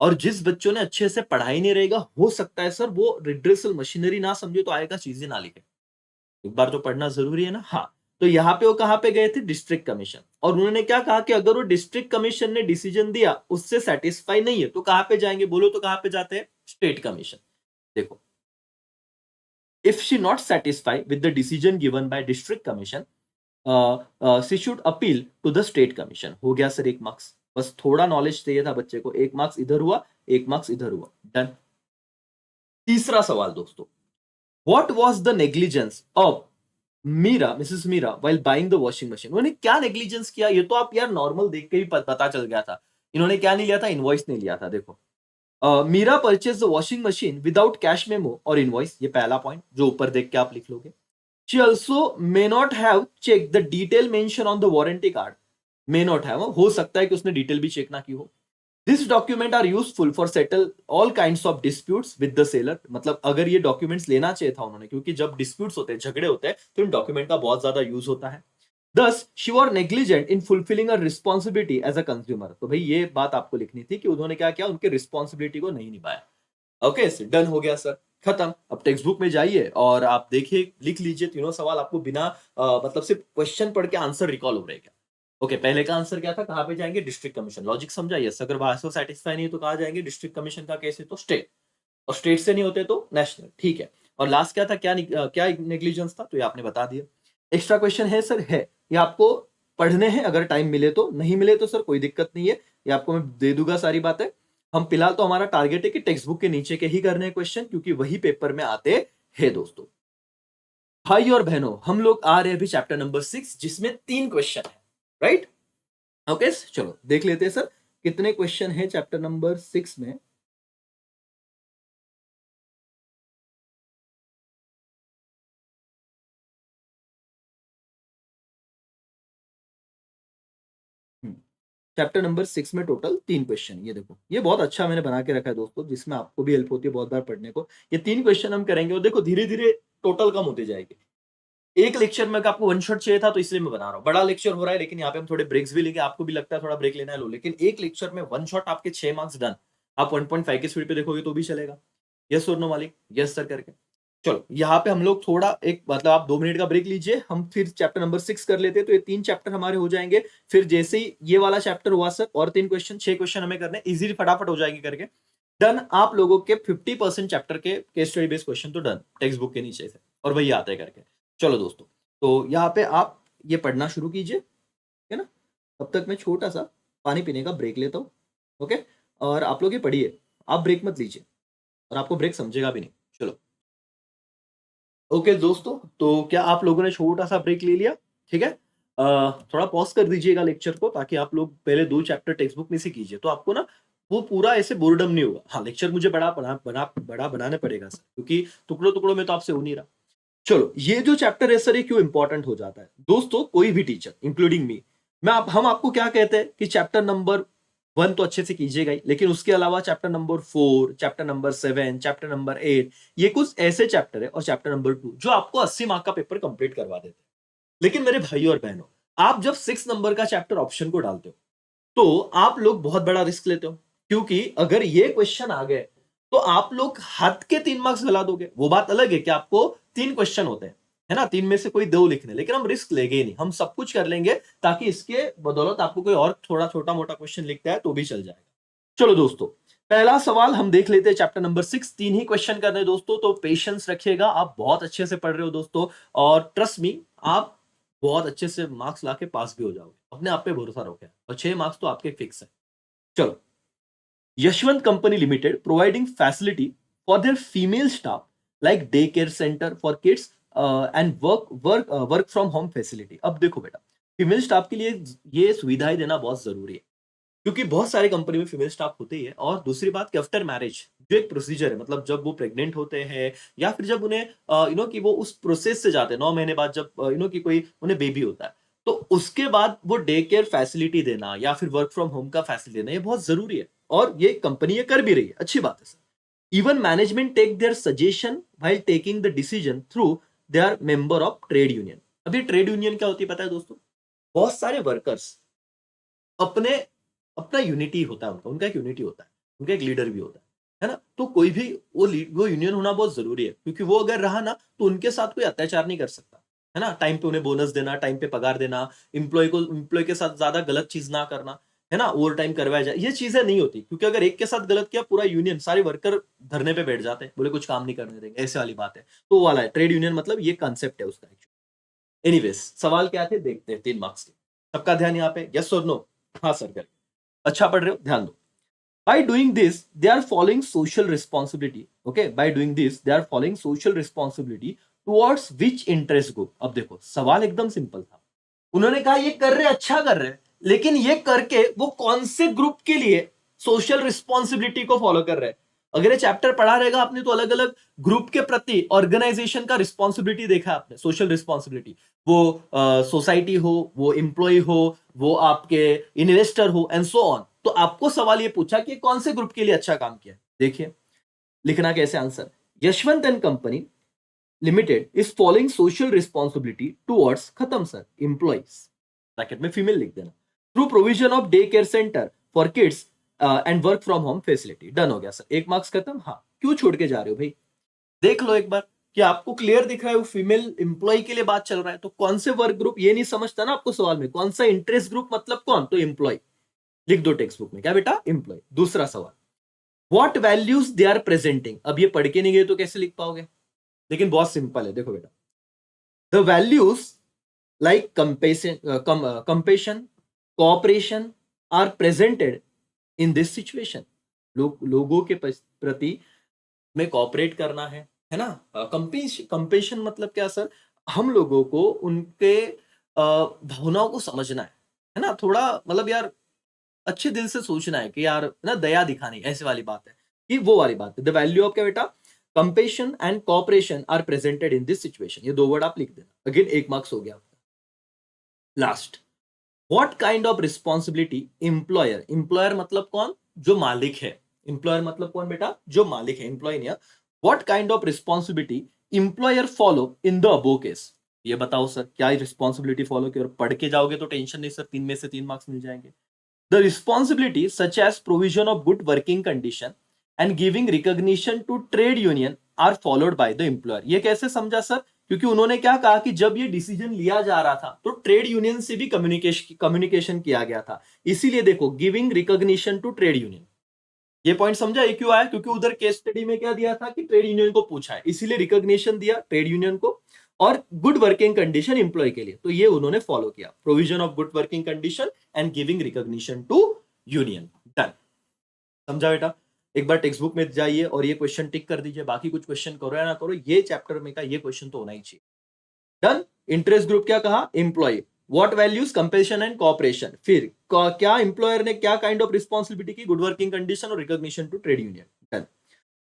और जिस बच्चों ने अच्छे से पढ़ाई नहीं रहेगा, हो सकता है सर वो रिड्रेसल मशीनरी ना समझे तो आएगा चीजें ना लिखे। एक बार तो पढ़ना जरूरी है ना। हाँ, तो यहाँ पे वो कहाँ पे गए थे? District commission. और उन्होंने क्या कहा कि अगर वो डिस्ट्रिक्ट कमीशन ने डिसीजन दिया उससे सेटिस्फाई नहीं है तो कहाँ पे जाएंगे? बोलो तो कहाँ पे जाते हैं? State commission. देखो, if she not satisfy with the decision given by district commission, she should appeal to the state commission. हो गया सर 1 मार्क्स। बस थोड़ा नॉलेज चाहिए था बच्चे को। 1 मार्क्स इधर हुआ, 1 मार्क्स इधर हुआ। डन। तीसरा सवाल दोस्तों, what was the negligence of Meera, Mrs Meera, while buying the washing machine? उन्होंने क्या नेग्लिजेंस किया? ये तो आप यार नॉर्मल देख के ही पता चल गया था। इन्होंने क्या नहीं लिया था? इनवॉइस नहीं लिया था। देखो, Meera purchase the washing machine without cash memo और इनवॉइस, ये पहला पॉइंट जो ऊपर देख के आप लिख लोगे। She also may not have check the detail mention on the warranty card. May not have, हो सकता है कि उसने डिटेल भी चेक ना की हो। This document are useful for settle all kinds of disputes with the seller. मतलब अगर ये डॉक्यूमेंट्स लेना चाहिए था उन्होंने, क्योंकि जब डिस्प्यूट्स होते हैं, झगड़े होते हैं, तो इन डॉक्यूमेंट का बहुत ज्यादा यूज होता है। Thus, she were negligent in fulfilling a responsibility as a consumer. तो भाई ये बात आपको लिखनी थी कि उन्होंने क्या किया? उनके रिस्पॉन्सिबिलिटी को नहीं निभाया। ओके, डन हो गया सर, खत्म। अब टेक्स्ट बुक में जाइए और आप देखिए, लिख लीजिए तीनों सवाल। आपको बिना मतलब सिर्फ क्वेश्चन पढ़ के आंसर रिकॉल हो रहेगा। ओके, पहले का आंसर क्या था? कहां पे जाएंगे? District commission. लॉजिक समझा? यस। अगर वहां से सेटिस्फाई नहीं है तो कहा जाएंगे? डिस्ट्रिक्ट कमीशन का केस है तो स्टेट, और स्टेट से नहीं होते तो नेशनल। ठीक है। और लास्ट क्या था? क्या नेग्लिजेंस था? तो ये आपने बता दिया। एक्स्ट्रा क्वेश्चन है सर? है। ये आपको पढ़ने हैं, अगर टाइम मिले तो। नहीं मिले तो सर कोई दिक्कत नहीं है, ये आपको मैं दे दूंगा सारी बातें। हम फिलहाल तो हमारा टारगेट है कि टेक्स्ट बुक के नीचे के ही करने हैं क्वेश्चन, क्योंकि वही पेपर में आते हैं दोस्तों। भाई और बहनों, हम लोग आ रहे हैं अभी चैप्टर नंबर 6, जिसमें 3 क्वेश्चन है। राइट? ओके, चलो देख लेते हैं सर कितने क्वेश्चन है चैप्टर नंबर 6 में। चैप्टर नंबर 6 में टोटल 3 क्वेश्चन। ये देखो, ये बहुत अच्छा मैंने बना के रखा है दोस्तों, जिसमें आपको भी हेल्प होती है बहुत बार पढ़ने को। ये 3 क्वेश्चन हम करेंगे और देखो धीरे धीरे टोटल कम होती जाएगी। एक लेक्चर में आपको वन शॉट चाहिए था तो इसलिए मैं बना रहा हूँ। बड़ा लेक्चर हो रहा है, लेकिन यहाँ पे हम थोड़े ब्रेक्स भी लेंगे। आपको भी लगता है थोड़ा ब्रेक लेना है, लो। लेकिन एक लेक्चर में वन शॉट आपके 6 मार्क्स डन। आप 1.5 की स्पीड पे देखोगे तो भी चलेगा। यस और नो मालिक? यस सर करके। चलो यहाँ पे हम लोग थोड़ा एक मतलब आप 2 मिनट का ब्रेक लीजिए, हम फिर चैप्टर नंबर 6 कर लेते हैं। तो ये 3 चैप्टर हमारे हो जाएंगे। फिर जैसे ही ये वाला चैप्टर हुआ सर, और 3 क्वेश्चन, 6 क्वेश्चन हमें करने इजीली फटाफट हो जाएंगे करके। डन। आप लोगों के 50% चैप्टर के केस स्टडी बेस्ड क्वेश्चन तो डन, टेक्स्ट बुक के नीचे से, और वही आते हैं करके। चलो दोस्तों, तो यहाँ पे आप ये पढ़ना शुरू कीजिए, है ना। तब तक मैं छोटा सा पानी पीने का ब्रेक लेता हूँ। ओके, और आप लोग ये पढ़िए, आप ब्रेक मत लीजिए, और आपको ब्रेक समझेगा भी नहीं। चलो, ओके दोस्तों, तो क्या आप लोगों ने छोटा सा ब्रेक ले लिया? ठीक है। थोड़ा पॉज कर दीजिएगा लेक्चर को, ताकि आप लोग पहले 2 चैप्टर टेक्स्ट बुक में से कीजिए, तो आपको ना वो पूरा ऐसे बोर्डम नहीं होगा। हाँ, लेक्चर मुझे बड़ा बनाना पड़ेगा सर, क्योंकि टुकड़ों टुकड़ों में तो आपसे हो नहीं रहा। चलो, ये जो चैप्टर है सर, ये क्यों इंपॉर्टेंट हो जाता है दोस्तों? कोई भी टीचर इंक्लूडिंग मी, हम आपको क्या कहते हैं कि चैप्टर नंबर 1 तो अच्छे से कीजिएगा ही, लेकिन उसके अलावा chapter number 4, chapter number 7, chapter number 8, ये कुछ ऐसे चैप्टर है, और चैप्टर नंबर 2 जो आपको 80 मार्क का पेपर कंप्लीट करवा देते हैं। लेकिन मेरे भाई और बहनों, आप जब 6 नंबर का चैप्टर ऑप्शन को डालते हो तो आप लोग बहुत बड़ा रिस्क लेते हो, क्योंकि अगर ये क्वेश्चन आ गए तो आप लोग हाथ के 3 मार्क्स गला दोगे। वो बात अलग है कि आपको 3 क्वेश्चन होते हैं, है ना, 3 में से कोई 2 लिखने, लेकिन हम रिस्क लेंगे ही नहीं, हम सब कुछ कर लेंगे, ताकि इसके बदौलत आपको कोई और थोड़ा छोटा मोटा क्वेश्चन लिखता है तो भी चल जाएगा। चलो दोस्तों, पहला सवाल हम देख लेते हैं चैप्टर नंबर 6। 3 ही क्वेश्चन करने दोस्तों, तो पेशेंस रखिएगा। आप बहुत अच्छे से पढ़ रहे हो दोस्तों, और ट्रस्ट मी, आप बहुत अच्छे से मार्क्स लाके पास भी हो जाओगे। अपने आप पे भरोसा रखो, और 6 मार्क्स तो आपके फिक्स है। चलो, Yashwant company limited providing facility for their female staff, like day care centre for kids and work from home facility. अब देखो बेटा, फीमेल स्टाफ के लिए ये सुविधाएं देना बहुत जरूरी है, क्योंकि बहुत सारे कंपनी में फीमेल स्टाफ होते ही है। और दूसरी बात कि आफ्टर मैरिज जो एक प्रोसीजर है, मतलब जब वो प्रेग्नेंट होते हैं या फिर जब उन्हें कि वो उस प्रोसेस से जाते हैं 9 महीने बाद, जब कि कोई उन्हें बेबी होता है, तो उसके बाद वो डे केयर फैसिलिटी देना या फिर वर्क फ्रॉम होम का फैसिलिटी देना, ये बहुत जरूरी है और ये कंपनी ये कर भी रही है, अच्छी बात है sir. Even management take their suggestion while taking the decision through they are member of trade union. अभी ट्रेड यूनियन क्या होती है पता है दोस्तों? बहुत सारे वर्कर्स अपने अपना यूनिटी होता है, उनका उनका एक यूनिटी होता है, उनका एक लीडर भी होता है ना? तो कोई भी वो यूनियन होना बहुत जरूरी है, क्योंकि वो अगर रहा ना तो उनके साथ कोई अत्याचार नहीं कर सकता, है ना? टाइम पे उन्हें बोनस देना, टाइम पे पगार देना, एम्प्लॉय के साथ ज्यादा गलत चीज ना करना, है ना? ओवर टाइम करवाया जाए, ये चीजें नहीं होती, क्योंकि अगर एक के साथ गलत किया पूरा यूनियन सारे वर्कर धरने पे बैठ जाते हैं, बोले कुछ काम नहीं करने देंगे, ऐसे वाली बात है। तो वो वाला है ट्रेड यूनियन, मतलब ये कंसेप्ट है उसका। एनीवेज, सवाल क्या थे देखते हैं, 3 मार्क्स के। सबका ध्यान यहाँ पे, यस और नो? हाँ सर करें। अच्छा पढ़ रहे हो, ध्यान दो। By doing this, they are following social responsibility. Okay, by doing this, they are following social responsibility towards which interest group? अब देखो सवाल एकदम सिंपल था, उन्होंने कहा ये कर रहे अच्छा कर रहे, लेकिन ये करके वो कौन से ग्रुप के लिए सोशल रिस्पॉन्सिबिलिटी को फॉलो कर रहे हैं? अगर ये चैप्टर पढ़ा रहेगा आपने तो अलग अलग ग्रुप के प्रति ऑर्गेनाइजेशन का रिस्पॉन्सिबिलिटी देखा आपने, सोशल रिस्पॉन्सिबिलिटी, वो सोसाइटी हो, वो एम्प्लॉय हो, वो आपके इन्वेस्टर हो एंड सो ऑन। तो आपको सवाल ये पूछा कि कौन से ग्रुप के लिए अच्छा काम किया। देखिए लिखना कैसे answer, Yashwant and company limited is following social responsibility towards, खत्म सर, एम्प्लॉइज, ब्रैकेट में फीमेल लिख देना, through provision of day care centre for kids and work from home facility. Done हो गया सर, 1 मार्क्स खत्म। हाँ, क्यों छोड़ के जा रहे हो भाई? देख लो एक बार, कि आपको क्लियर दिख रहा है वो फीमेल एम्प्लॉय के लिए बात चल रहा है, तो कौन से वर्क ग्रुप ये नहीं समझता ना आपको सवाल में, कौन सा इंटरेस्ट ग्रुप मतलब कौन, तो एम्प्लॉय लिख दो टेक्स्ट बुक में, क्या बेटा, एम्प्लॉय। दूसरा सवाल, what values they are presenting. अब ये पढ़ के नहीं गए तो कैसे लिख पाओगे, लेकिन बहुत सिंपल है, देखो बेटा, the values like compassion, cooperation are presented in this situation. लोगों के प्रति में कोऑपरेट करना है ना? कंपेशन मतलब क्या सर? हम लोगों को उनके भावनाओं को समझना है ना? थोड़ा मतलब यार अच्छे दिल से सोचना है कि यार ना दया दिखानी, ऐसे वाली बात है, कि वो वाली बात है। द वैल्यू ऑफ क्या बेटा, compassion and cooperation are presented in this situation. ये 2 वर्ड आप लिख देना, अगेन 1 मार्क्स हो गया आपका। Last, what kind of responsibility employer, employer मतलब कौन, जो मालिक है, एम्प्लॉयर मतलब कौन बेटा, जो मालिक है, एम्प्लॉय नहीं। What kind of responsibility employer follow in the above case. ये बताओ सर, क्या रिस्पॉन्सिबिलिटी फॉलो की, और पढ़ के जाओगे तो टेंशन नहीं सर, 3 में से 3 मार्क्स मिल जाएंगे। The responsibility such as provision of good working condition and giving recognition to trade union are followed by the employer। ये कैसे समझा सर? क्योंकि उन्होंने क्या कहा कि जब ये डिसीजन लिया जा रहा था तो ट्रेड यूनियन से भी कम्युनिकेशन किया गया था, इसीलिए देखो giving recognition to trade union. ये पॉइंट समझा, ये क्यों आया? क्योंकि उधर केस स्टडी में क्या दिया था कि ट्रेड यूनियन को पूछा है, इसीलिए रिकॉग्निशन दिया ट्रेड यूनियन को, और गुड वर्किंग कंडीशन एम्प्लॉय के लिए, तो ये उन्होंने फॉलो किया, provision of good working condition and giving recognition to union. Done, समझा बेटा? एक बार टेक्स्ट बुक में जाइए और ये क्वेश्चन टिक कर दीजिए, बाकी कुछ क्वेश्चन करो या ना करो, ये चैप्टर में का ये क्वेश्चन तो होना ही चाहिए। डन। इंटरेस्ट ग्रुप क्या कहा, employee. What values, compassion and cooperation. फिर क्या एम्प्लॉयर ने क्या काइंड ऑफ रिस्पॉन्सिबिलिटी की, गुड वर्किंग कंडीशन और recognition to trade union. Done.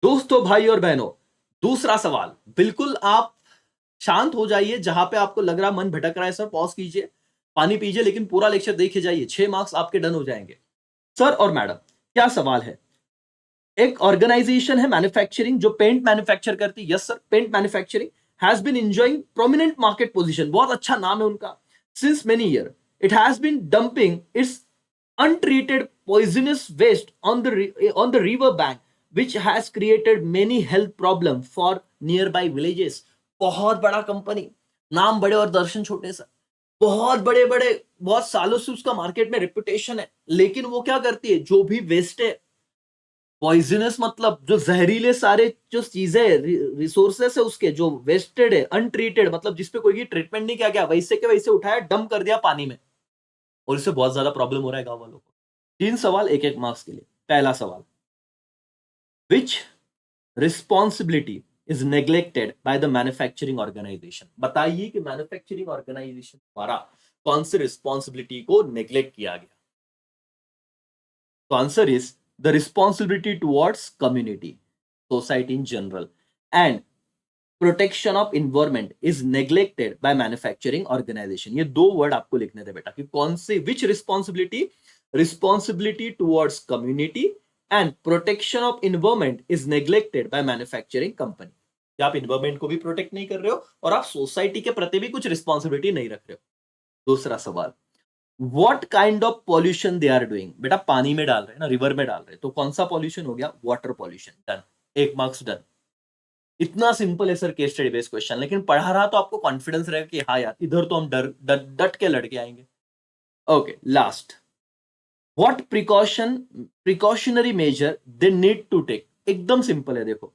दोस्तों, भाई और बहनों, दूसरा सवाल, बिल्कुल आप शांत हो जाइए, जहां पे आपको लग रहा मन भटक रहा है सर पॉज कीजिए, पानी पीजिए, लेकिन पूरा लेक्चर देखे जाइए, 6 मार्क्स आपके डन हो जाएंगे। सर और मैडम, क्या सवाल है? एक ऑर्गेनाइजेशन है मैन्युफैक्चरिंग, जो पेंट मैन्युफैक्चर करती है, yes sir, paint manufacturing has been enjoying prominent market position, बहुत अच्छा नाम है उनका, since many year. It has been dumping its untreated poisonous waste on the river bank, which has created many health problem for nearby villages। बहुत बड़ा company, नाम बड़े और दर्शन छोटे सर, बहुत बड़े बड़े, बहुत सालों से उसका मार्केट में रेपुटेशन है, लेकिन वो क्या करती है, जो भी वेस्ट है, पॉइजनस मतलब जो जहरीले सारे जो चीजें रिसोर्सेस है उसके, जो वेस्टेड है, अनट्रीटेड मतलब जिसपे कोई ट्रीटमेंट नहीं किया गया, वैसे के वैसे उठाया, डंप कर दिया पानी में, और इससे बहुत ज्यादा प्रॉब्लम हो रहा है गांव वालों को। 3 सवाल 1-1 मार्क्स के लिए। पहला सवाल, which responsibility is neglected by the manufacturing organisation. बताइए कि मैन्युफैक्चरिंग ऑर्गेनाइजेशन द्वारा कौन सी रिस्पॉन्सिबिलिटी को नेग्लेक्ट किया गया। तो answer is the responsibility towards community. society in general, and protection of environment is neglected by manufacturing organisation. ये दो वर्ड आपको लिखने थे बेटा कि कौन से, which responsibility towards community and protection of environment is neglected by manufacturing company. आप इन्वायरमेंट को भी प्रोटेक्ट नहीं कर रहे हो और आप सोसाइटी के प्रति भी कुछ रिस्पॉन्सिबिलिटी नहीं रख रहे हो। दूसरा सवाल, what kind of pollution they are doing. बेटा पानी में डाल रहे हैं ना, रिवर में डाल रहे हैं, तो कौन सा पॉल्यूशन हो गया, water pollution. Done, 1 marks done. इतना सिंपल है sir case study based question, लेकिन पढ़ा रहा तो आपको कॉन्फिडेंस रहेगा कि हाँ यार इधर तो हम डट के लड़के आएंगे। Okay, last, what precautionary measure they need to take. एकदम सिंपल है, देखो,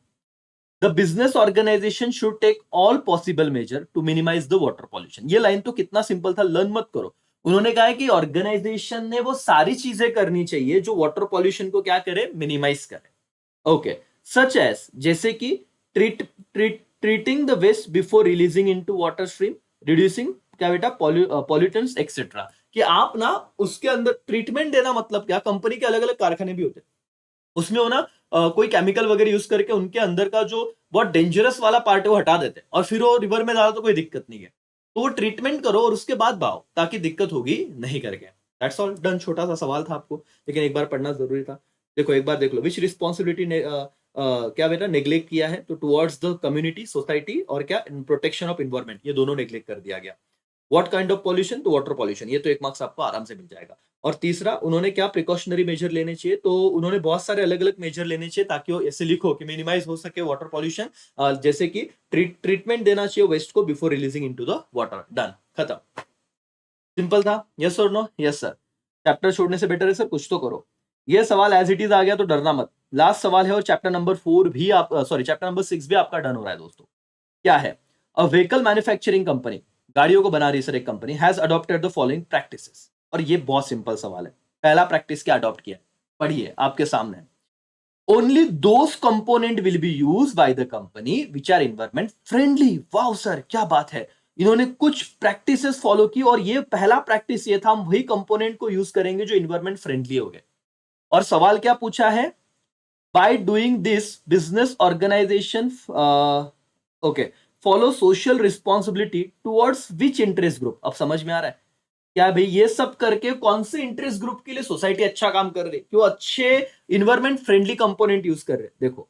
the business organisation should take all possible measure to minimise the water pollution. ये लाइन तो कितना सिंपल था, लर्न मत करो। उन्होंने कहा है कि ऑर्गेनाइजेशन ने वो सारी चीजें करनी चाहिए जो वाटर पॉल्यूशन को क्या करे, मिनिमाइज करे। ओके, सच एज, जैसे कि treating the waste before releasing into water stream, reducing क्या बेटा, पॉल्यूटेंट्स एक्सेट्रा। कि आप ना उसके अंदर ट्रीटमेंट देना, मतलब क्या, कंपनी के अलग अलग कारखाने भी होते हैं, उसमें हो ना कोई केमिकल वगैरह यूज करके उनके अंदर का जो बहुत डेंजरस वाला पार्ट है वो हटा देते हैं और फिर वो रिवर में डालो तो कोई दिक्कत नहीं है। तो वो ट्रीटमेंट करो और उसके बाद बहाओ ताकि दिक्कत होगी नहीं करके। That's all, done. छोटा सा सवाल था आपको, लेकिन एक बार पढ़ना जरूरी था। देखो एक बार देख लो, विच रिस्पॉन्सिबिलिटी ने क्या बेटा नेग्लेक्ट किया है, तो टुवर्ड्स द कम्युनिटी, सोसाइटी, और क्या, प्रोटेक्शन ऑफ इन्वायरमेंट, ये दोनों नेग्लेक्ट कर दिया गया। व्हाट काइंड ऑफ पॉल्यूशन, तो वाटर पॉल्यूशन, ये तो 1 मार्क्स आपको आराम से मिल जाएगा। और तीसरा, उन्होंने क्या प्रिकॉशनरी मेजर लेने चाहिए, तो उन्होंने बहुत सारे अलग अलग मेजर लेने चाहिए ताकि वो ऐसे लिखो कि मिनिमाइज हो सके वाटर पॉल्यूशन, जैसे कि ट्रीटमेंट देना चाहिए वेस्ट को before releasing into the water. Done, खत्म। सिंपल था, यस और नो, यस सर। चैप्टर छोड़ने से बेटर है सर कुछ तो करो। ये सवाल एज इट इज आ गया तो डरना मत। लास्ट सवाल है और चैप्टर नंबर 4 भी आप, सॉरी चैप्टर नंबर 6 भी आपका डन हो रहा है दोस्तों। क्या है, अ व्हीकल मैन्युफैक्चरिंग कंपनी, गाड़ियों को बना रही है सर एक company, has adopted the following practices. और ये बहुत सिंपल सवाल है। पहला प्रैक्टिस क्या अडॉप्ट किया, पढ़िए आपके सामने। Only those component will be use by the company which are environment friendly. Wow sir क्या बात है, इन्होंने कुछ प्रैक्टिसेस फॉलो की और ये पहला प्रैक्टिस ये था, हम वही कंपोनेंट को यूज करेंगे जो इन्वायरमेंट फ्रेंडली हो गए। और सवाल क्या पूछा है, by doing this business organisation, okay, follow social responsibility towards which interest group. अब समझ में आ रहा है क्या भाई, ये सब करके कौन से इंटरेस्ट ग्रुप के लिए सोसाइटी अच्छा काम कर रही है, क्यों अच्छे इन्वायरमेंट फ्रेंडली कंपोनेंट यूज कर रहे हैं। देखो,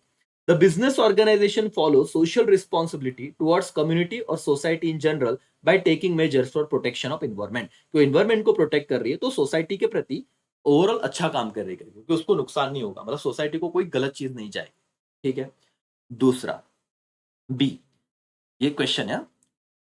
the business organisation follow social responsibility towards community और society in general by taking measures for protection of environment. क्यों इन्वायरमेंट को प्रोटेक्ट कर रही है तो सोसाइटी के प्रति ओवरऑल अच्छा काम कर रही है, क्योंकि उसको नुकसान नहीं होगा, मतलब सोसाइटी को कोई गलत चीज नहीं जाएगी। ठीक है, दूसरा बी, ये क्वेश्चन है,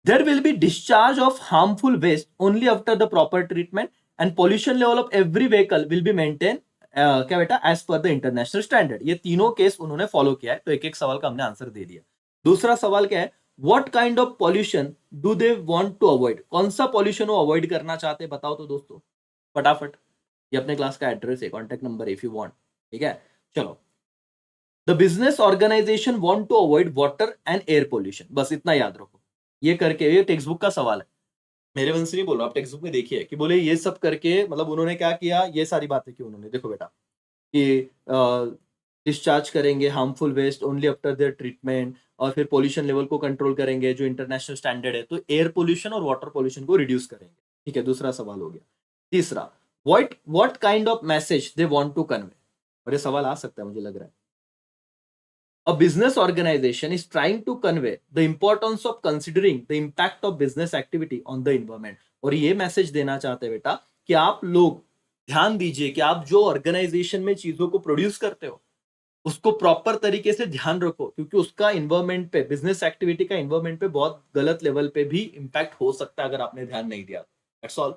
there will be discharge of harmful waste only after the proper treatment and pollution level of every vehicle will be maintained, क्या बेटा, as per the international standard। ये तीनों केस उन्होंने फॉलो किया है, तो एक एक सवाल का हमने आंसर दे दिया। दूसरा सवाल क्या है, what kind of pollution do they want to avoid। कौन सा pollution वो अवॉइड करना चाहते हैं बताओ तो दोस्तों, फटाफट। ये अपने क्लास का एड्रेस है, contact number if you want. ठीक है, चलो, the business organisation want to avoid water and air pollution, बस इतना याद रखो। ये करके, ये टेक्स्ट बुक का सवाल है, मेरे मन से नहीं बोल रहा, आप टेक्स्ट बुक में देखिए कि बोले ये सब करके मतलब उन्होंने क्या किया, ये सारी बातें की उन्होंने। देखो बेटा कि डिस्चार्ज करेंगे harmful waste only after their treatment, और फिर पोल्यूशन लेवल को कंट्रोल करेंगे जो इंटरनेशनल स्टैंडर्ड है, तो एयर पोल्यूशन और वाटर पोल्यूशन को रिड्यूस करेंगे। ठीक है, दूसरा सवाल हो गया। तीसरा, what kind of message they want to convey. और ये सवाल आ सकता है मुझे लग रहा है। A business organization is trying to convey the importance of considering the impact of business activity on the environment। और ये मैसेज देना चाहते हैं बेटा कि आप लोग ध्यान दीजिए कि आप जो ऑर्गेनाइजेशन में चीजों को प्रोड्यूस करते हो उसको प्रॉपर तरीके से ध्यान रखो, क्योंकि उसका इन्वायरमेंट पे, बिजनेस एक्टिविटी का इन्वायरमेंट पे बहुत गलत लेवल पे भी इंपैक्ट हो सकता है अगर आपने ध्यान नहीं दिया। दैट्स ऑल,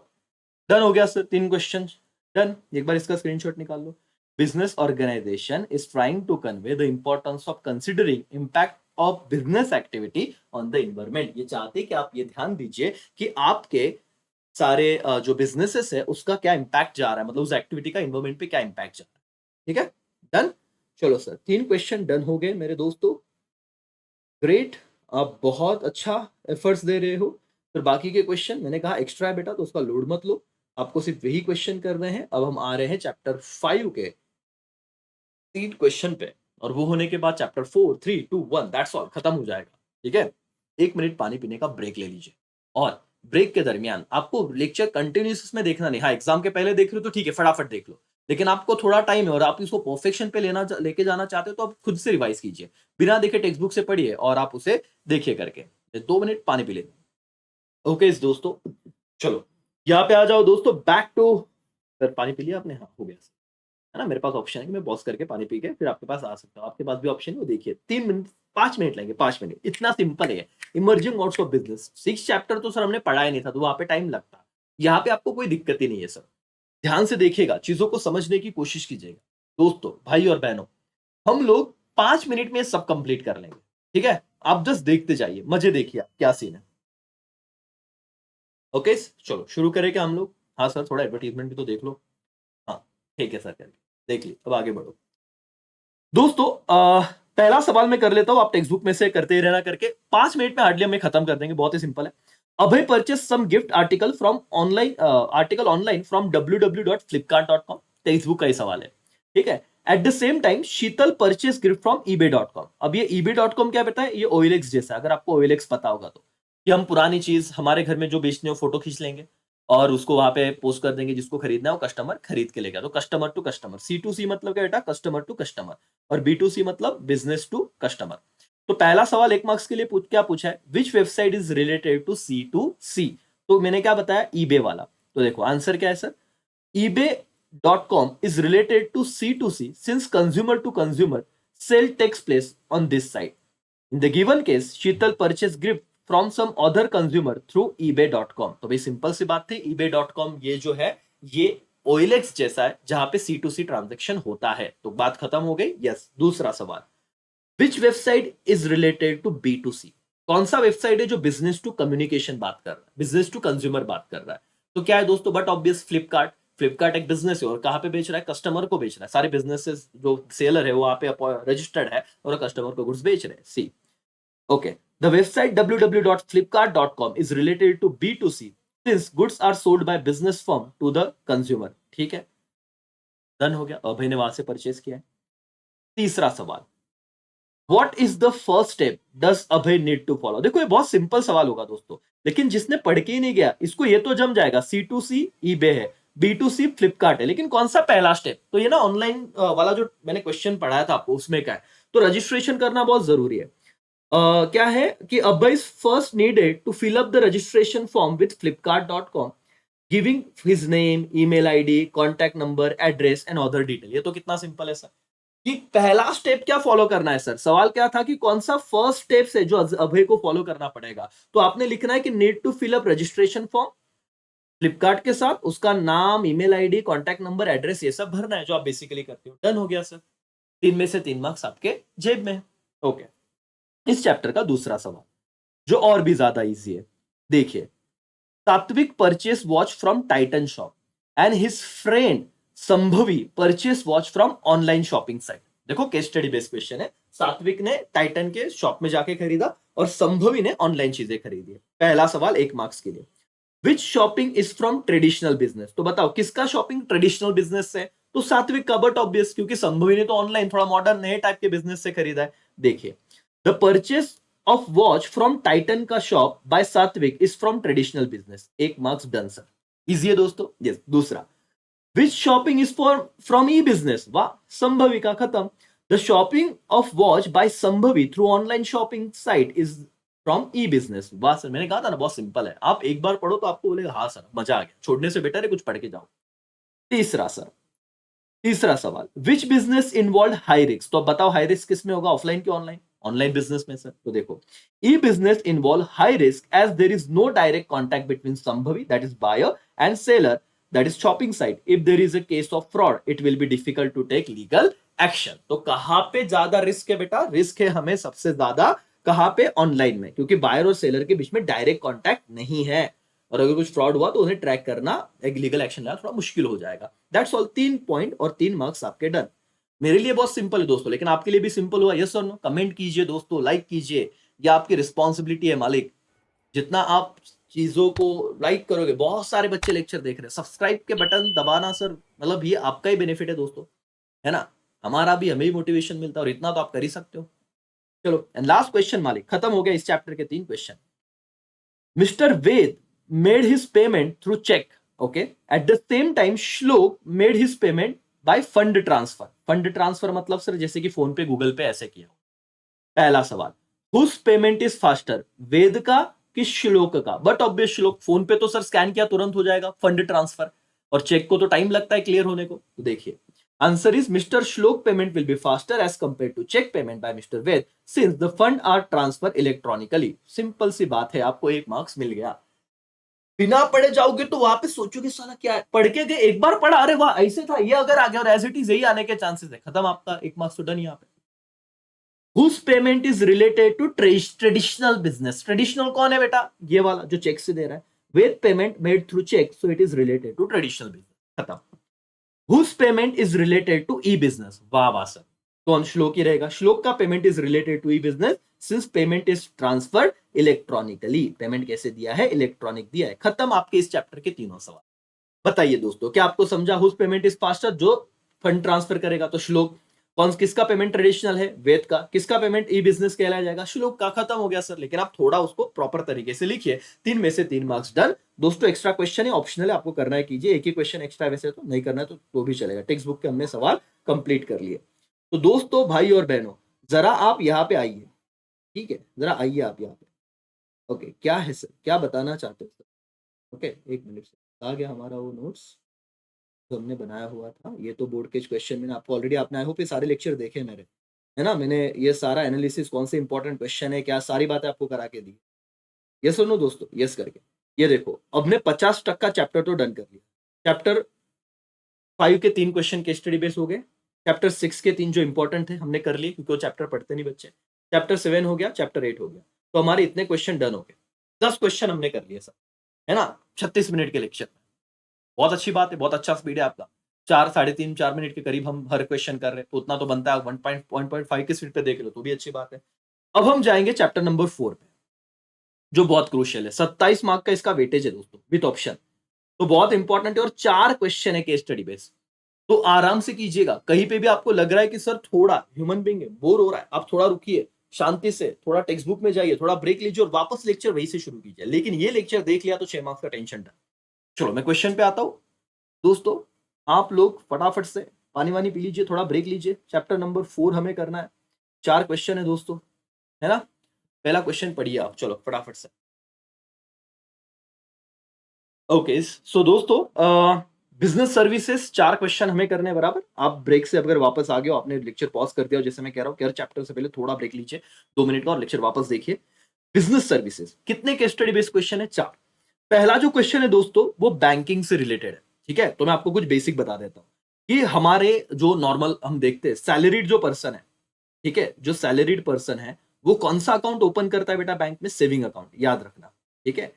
डन हो गया सर, 3 क्वेश्चन डन। एक बार इसका स्क्रीनशॉट निकाल लो। Business organization is trying to convey the importance of considering impact of business activity on the environment। ये चाहते कि आप ये ध्यान दीजिए कि आपके सारे जो बिजनेसेस है उसका क्या इंपैक्ट जा रहा है, मतलब उस एक्टिविटी का इन्वायरमेंट पे क्या इंपैक्ट जा रहा है। ठीक है, डन। चलो सर, 3 क्वेश्चन डन हो गए मेरे दोस्तों। ग्रेट, आप बहुत अच्छा एफर्ट्स दे रहे हो। फिर बाकी के क्वेश्चन मैंने कहा एक्स्ट्रा है बेटा, तो उसका लोड मत लो, आपको सिर्फ वही क्वेश्चन करने हैं। अब हम आ रहे हैं चैप्टर 5 के 3 क्वेश्चन पे। और वो होने के बाद चैप्टर 4 3 2 1 दैट्स ऑल, खत्म हो जाएगा। ठीक है, 1 मिनट पानी पीने का ब्रेक ले लीजिए। और ब्रेक के दरमियान आपको लेक्चर कंटिन्यूस में देखना नहीं। हाँ, एग्जाम के पहले देख रहे हो तो ठीक है, फटाफट देख लो, लेकिन आपको थोड़ा टाइम है और आप इसको परफेक्शन पे लेके जाना चाहते हो तो आप खुद से रिवाइज कीजिए, बिना देखे टेक्स्ट बुक से पढ़िए और आप उसे देखिए करके। 2 मिनट पानी पी लेते। ओके दोस्तों, चलो यहाँ पे आ जाओ दोस्तों, बैक टू। सर पानी पी लिया आपने? हाँ, हो गया है ना। मेरे पास ऑप्शन है कि मैं पॉज करके पानी पी के फिर आपके पास आ सकता हूँ। आपके पास भी ऑप्शन है, वो देखिए। 3 मिनट, 5 मिनट लेंगे, 5 मिनट, इतना सिंपल है। Emerging modes of business 6 chapter तो सर हमने पढ़ा ही नहीं था, तो वहां पे टाइम लगता। यहाँ पे आपको कोई दिक्कत ही नहीं है सर। ध्यान से देखिएगा, चीजों को समझने की कोशिश कीजिएगा। दोस्तों, भाई और बहनों, हम लोग 5 मिनट में सब कंप्लीट कर लेंगे। ठीक है, आप जस्ट देखते जाइए, मजे देखिए क्या सीन है। ओके, चलो शुरू करें क्या हम लोग? हाँ सर, थोड़ा एडवर्टीजमेंट भी तो देख लो। हाँ, ठीक है सर, करके देख ली, अब आगे बढ़ो। दोस्तों, पहला सवाल मैं कर लेता हूं, आप टेक्स्ट बुक में से करते ही रहना करके। 5 मिनट में हार्डली हम खत्म कर देंगे, बहुत ही सिंपल है। Abhay purchase some gift article from online, article online from www.flipkart.com। Text book का ही सवाल है। ठीक है, at the same time Sheetal purchase gift from ebay.com। अब ये ebay.com क्या बताए? ये OLX जैसा, अगर आपको OLX पता होगा तो, कि हम पुरानी चीज हमारे घर में जो बेचने हो फोटो खींच लेंगे और उसको वहां पे पोस्ट कर देंगे, जिसको खरीदना है वो कस्टमर खरीद के लेगा। तो कस्टमर टू कस्टमर, C2C मतलब क्या बेटा? Customer to customer. और B2C मतलब बिजनेस टू कस्टमर। तो पहला सवाल 1 मार्क्स के लिए क्या पूछा है? Which website is related to C2C? तो मैंने क्या बताया? ईबे वाला। तो देखो आंसर क्या है sir, ebay.com is related to C2C since consumer to consumer sale takes place on this site. In the given case, Sheetal purchased gift from some other consumer through ebay.com. तो भाई simple सी बात थी, ebay.com ये जो है ये OLX जैसा है जहां पे C2C ट्रांजेक्शन होता है। तो बात खत्म हो गई। यस, दूसरा सवाल, which website is related to B2C? कौन सा वेबसाइट है जो बिजनेस टू कम्युनिकेशन बात कर रहा है, बिजनेस टू कंज्यूमर बात कर रहा है? तो क्या है दोस्तों? But obvious, Flipkart. फ्लिपकार्ट एक बिजनेस है और कहां पे बेच रहा है? कस्टमर को बेच रहा है। सारे बिजनेसेस जो सेलर है वो वहां पे रजिस्टर्ड है और कस्टमर को गुड्स बेच रहे हैं। सी, okay. The website www.flipkart.com is related to B2C since goods are sold by business firm to the consumer. ठीक है, डन हो गया। अभय ने वहां से परचेज किया है। तीसरा सवाल, What is the first step does Abhay need to follow? देखो ये बहुत सिंपल सवाल होगा दोस्तों, लेकिन जिसने पढ़ के ही नहीं गया इसको ये तो जम जाएगा। C2C eBay है, B2C फ्लिपकार्ट है, लेकिन कौन सा पहला स्टेप? तो ये ना ऑनलाइन वाला जो मैंने क्वेश्चन पढ़ाया था आपको उसमें क्या है, तो रजिस्ट्रेशन करना बहुत जरूरी है। क्या है कि Abhay first needed to fill up the registration form with flipkart.com giving his name, email ID, contact number, address and other detail. ये तो कितना सिंपल है सर, कि पहला स्टेप क्या फॉलो करना है सर? सवाल क्या था कि कौन सा फर्स्ट स्टेप है जो अभय को फॉलो करना पड़ेगा? तो आपने लिखना है कि need to fill up registration form Flipkart के साथ, उसका नाम, email ID, contact number, address, ये सब भरना है जो आप बेसिकली करते हो। डन हो गया सर, 3 में से 3 मार्क्स आपके जेब में। ओके, इस चैप्टर का दूसरा सवाल जो और भी ज्यादा इजी है, देखिए। सात्विक purchase watch from Titan shop and his friend Shambhavi purchase watch from online shopping site. देखो केस स्टडी बेस्ड क्वेश्चन है। सात्विक ने टाइटन के शॉप में जाके खरीदा और संभवी ने ऑनलाइन चीजें खरीदी। पहला सवाल 1 मार्क्स के लिए, which shopping is from traditional business? तो बताओ किसका शॉपिंग ट्रेडिशनल बिजनेस से? तो सात्विक का, बट ऑब्वियस क्योंकि संभवी ने तो ऑनलाइन थोड़ा मॉडर्न नए टाइप के बिजनेस से खरीदा है। देखिए, the purchase of watch from Titan का shop by Satvik is from traditional business. 1 marks, done sir. Easy है दोस्तों। यस, दूसरा, which shopping is for from e business? वाह, संभवी का, खत्म। The shopping of watch by Sambhavi through online shopping site is from e business. वाह sir, मैंने कहा था ना बहुत सिंपल है, आप एक बार पढ़ो तो आपको बोलेगा हाँ सर मजा आ गया, छोड़ने से बेटर है कुछ पढ़ के जाओ। तीसरा सर, तीसरा सवाल, which business involve high risk? तो अब बताओ हाई रिस्क किस में होगा, ऑफलाइन की ऑनलाइन? ऑनलाइन बिजनेस में सर। तो देखो, e business involve high risk as there is no direct contact between Sambhavi that is buyer and seller that is shopping site. If there is a case of fraud it will be difficult to take legal action. तो कहां पे ज्यादा risk है बेटा? Risk है हमें सबसे ज्यादा कहां पे? ऑनलाइन में, क्योंकि बायर और सेलर के बीच में डायरेक्ट कॉन्टैक्ट नहीं है और अगर कुछ फ्रॉड हुआ तो उन्हें ट्रैक करना, एक लीगल एक्शन लेना थोड़ा मुश्किल हो जाएगा। दैट्स ऑल, 3 पॉइंट और 3 मार्क्स आपके, डन। मेरे लिए बहुत सिंपल है दोस्तों, लेकिन आपके लिए भी सिंपल हुआ? यस और नो? कमेंट कीजिए दोस्तों, लाइक कीजिए, ये आपकी रिस्पॉन्सिबिलिटी है मालिक। जितना आप चीजों को लाइक करोगे, बहुत सारे बच्चे लेक्चर देख रहे हैं, सब्सक्राइब के बटन दबाना सर, मतलब ये आपका ही बेनिफिट है दोस्तों, है ना। हमारा भी हमें भी मोटिवेशन मिलता है और इतना तो आप कर ही सकते हो। चलो एंड लास्ट क्वेश्चन मालिक, खत्म हो गया इस चैप्टर के 3 question. Mister Ved made his payment through cheque, okay, at the same time Shlok made his payment by fund transfer. Fund transfer मतलब सर जैसे कि फोन पे गूगल पे ऐसे किया। पहला सवाल, हुज पेमेंट इज फास्टर, वेद का कि श्लोक का? बट ऑब्वियस श्लोक, फोन पे तो सर स्कैन किया तुरंत हो जाएगा, फंड ट्रांसफर और चेक को तो टाइम लगता है क्लियर होने को। तो देखिए answer is mister Shlok payment will be faster as compare to cheque payment by mister Ved since the fund are transfer electronically. Simple सी बात है, आपको 1 मार्क्स मिल गया। बिना पढ़े जाओगे तो वहां पे सोचोगे साला क्या है, पढ़ के गए एक बार पढ़ा, अरे वाह ऐसे था, ये अगर आ गया और एज इट इज यही आने के चांसेस है, खत्म आपका 1 मार्क्स तो डन यहाँ पे। Whose payment is related to traditional business? Traditional कौन है बेटा? ये वाला जो चेक से दे रहा है। With payment made through check, so it is related to traditional business. खत्म। Whose payment is related to e-business? वाह वाह सर, कौन? श्लोक ही रहेगा। श्लोक का payment is related to e-business since payment is transferred electronically. Payment कैसे दिया है? इलेक्ट्रॉनिक दिया है। खत्म आपके इस चैप्टर के तीनों सवाल। बताइए दोस्तों, क्या आपको समझा? हुज पेमेंट इज फास्टर, जो फंड ट्रांसफर करेगा तो श्लोक। कौन किसका पेमेंट ट्रेडिशनल है? वेद का। किसका पेमेंट ई बिजनेस कहलाया जाएगा? श्लोक का। खत्म हो गया सर, लेकिन आप थोड़ा उसको प्रॉपर तरीके से लिखिए। 3 में से 3 मार्क्स डन। दोस्तों एक्स्ट्रा क्वेश्चन है, ऑप्शनल है, आपको करना है कीजिए। एक ही क्वेश्चन एक्स्ट्रा, वैसे तो नहीं करना है तो भी चलेगा। टेक्स्ट बुक के हमने सवाल कंप्लीट कर लिए। तो दोस्तों भाई और बहनों, जरा आप यहाँ पे आइए, ठीक है, जरा आइए आप यहाँ पे। ओके, क्या है सर, क्या बताना चाहते हो सर? ओके, 1 मिनट से आ गया हमारा वो नोट्स जो हमने बनाया हुआ था। ये तो बोर्ड के क्वेश्चन मैंने आपको ऑलरेडी, आपने आई होप ये सारे लेक्चर देखे मेरे, है ना? मैंने ये सारा एनालिसिस, कौन से इंपॉर्टेंट क्वेश्चन है क्या, सारी बातें आपको करा के दी। यस और नो दोस्तों? यस करके ये देखो, अब ने 50% चैप्टर तो डन कर लिया। चैप्टर 5 के 3 क्वेश्चन के स्टडी बेस हो गए। चैप्टर 6 के 3 जो इंपॉर्टेंट थे हमने कर लिए, क्योंकि वो चैप्टर पढ़ते नहीं बच्चे। चैप्टर 7 हो गया, चैप्टर 8 हो गया, तो हमारे इतने क्वेश्चन डन हो गए। 10 क्वेश्चन हमने कर लिए सर, है ना? 36 मिनट के लेक्चर। बहुत अच्छी बात है, बहुत अच्छा स्पीड है आपका। 4 साढ़े 3 4 मिनट के करीब हम हर क्वेश्चन कर रहे हैं, तो उतना तो बनता है। 1.5 की स्पीड पे देख लो तो भी अच्छी बात है। अब हम जाएंगे चैप्टर नंबर 4 पे, जो बहुत क्रूशियल है। 27 मार्क का इसका वेटेज है दोस्तों, विद ऑप्शन, तो बहुत इंपॉर्टेंट है और 4 क्वेश्चन है केस स्टडी बेस। तो आराम से कीजिएगा। कहीं पे भी आपको लग रहा है कि सर थोड़ा ह्यूमन बीइंग है, बोर हो रहा है, आप थोड़ा रुकिए, शांति से थोड़ा टेक्स्ट बुक में जाइए, थोड़ा ब्रेक लीजिए और वापस लेक्चर वहीं से शुरू कीजिए। लेकिन ये लेक्चर देख लिया तो 6 मार्क्स का टेंशन डन। चलो मैं क्वेश्चन पे आता हूं दोस्तों। आप लोग फटाफट से पानी वानी पी लीजिए, थोड़ा ब्रेक लीजिए। चैप्टर नंबर 4 हमें करना है। 4 क्वेश्चन है दोस्तों, है ना? पहला क्वेश्चन पढ़िए आप, चलो फटाफट से। ओके सो दोस्तों, बिजनेस सर्विसेज 4 क्वेश्चन हमें करने हैं बराबर। आप ब्रेक से अगर वापस आ गए हो, आपने लेक्चर पॉज कर दिया हो, जैसे मैं कह रहा हूँ कि हर चैप्टर से पहले थोड़ा ब्रेक लीजिए, 2 मिनट का, और लेक्चर वापस देखिए। बिजनेस सर्विसेज कितने केस स्टडी बेस्ड क्वेश्चन है? 4। पहला जो क्वेश्चन है दोस्तों वो बैंकिंग से रिलेटेड है, ठीक है? तो मैं आपको कुछ बेसिक बता देता हूँ कि हमारे जो नॉर्मल हम देखते हैं सैलरीड जो पर्सन है, ठीक है, जो सैलरीड पर्सन है वो कौन सा अकाउंट ओपन करता है बेटा बैंक में? सेविंग अकाउंट, याद रखना, ठीक है।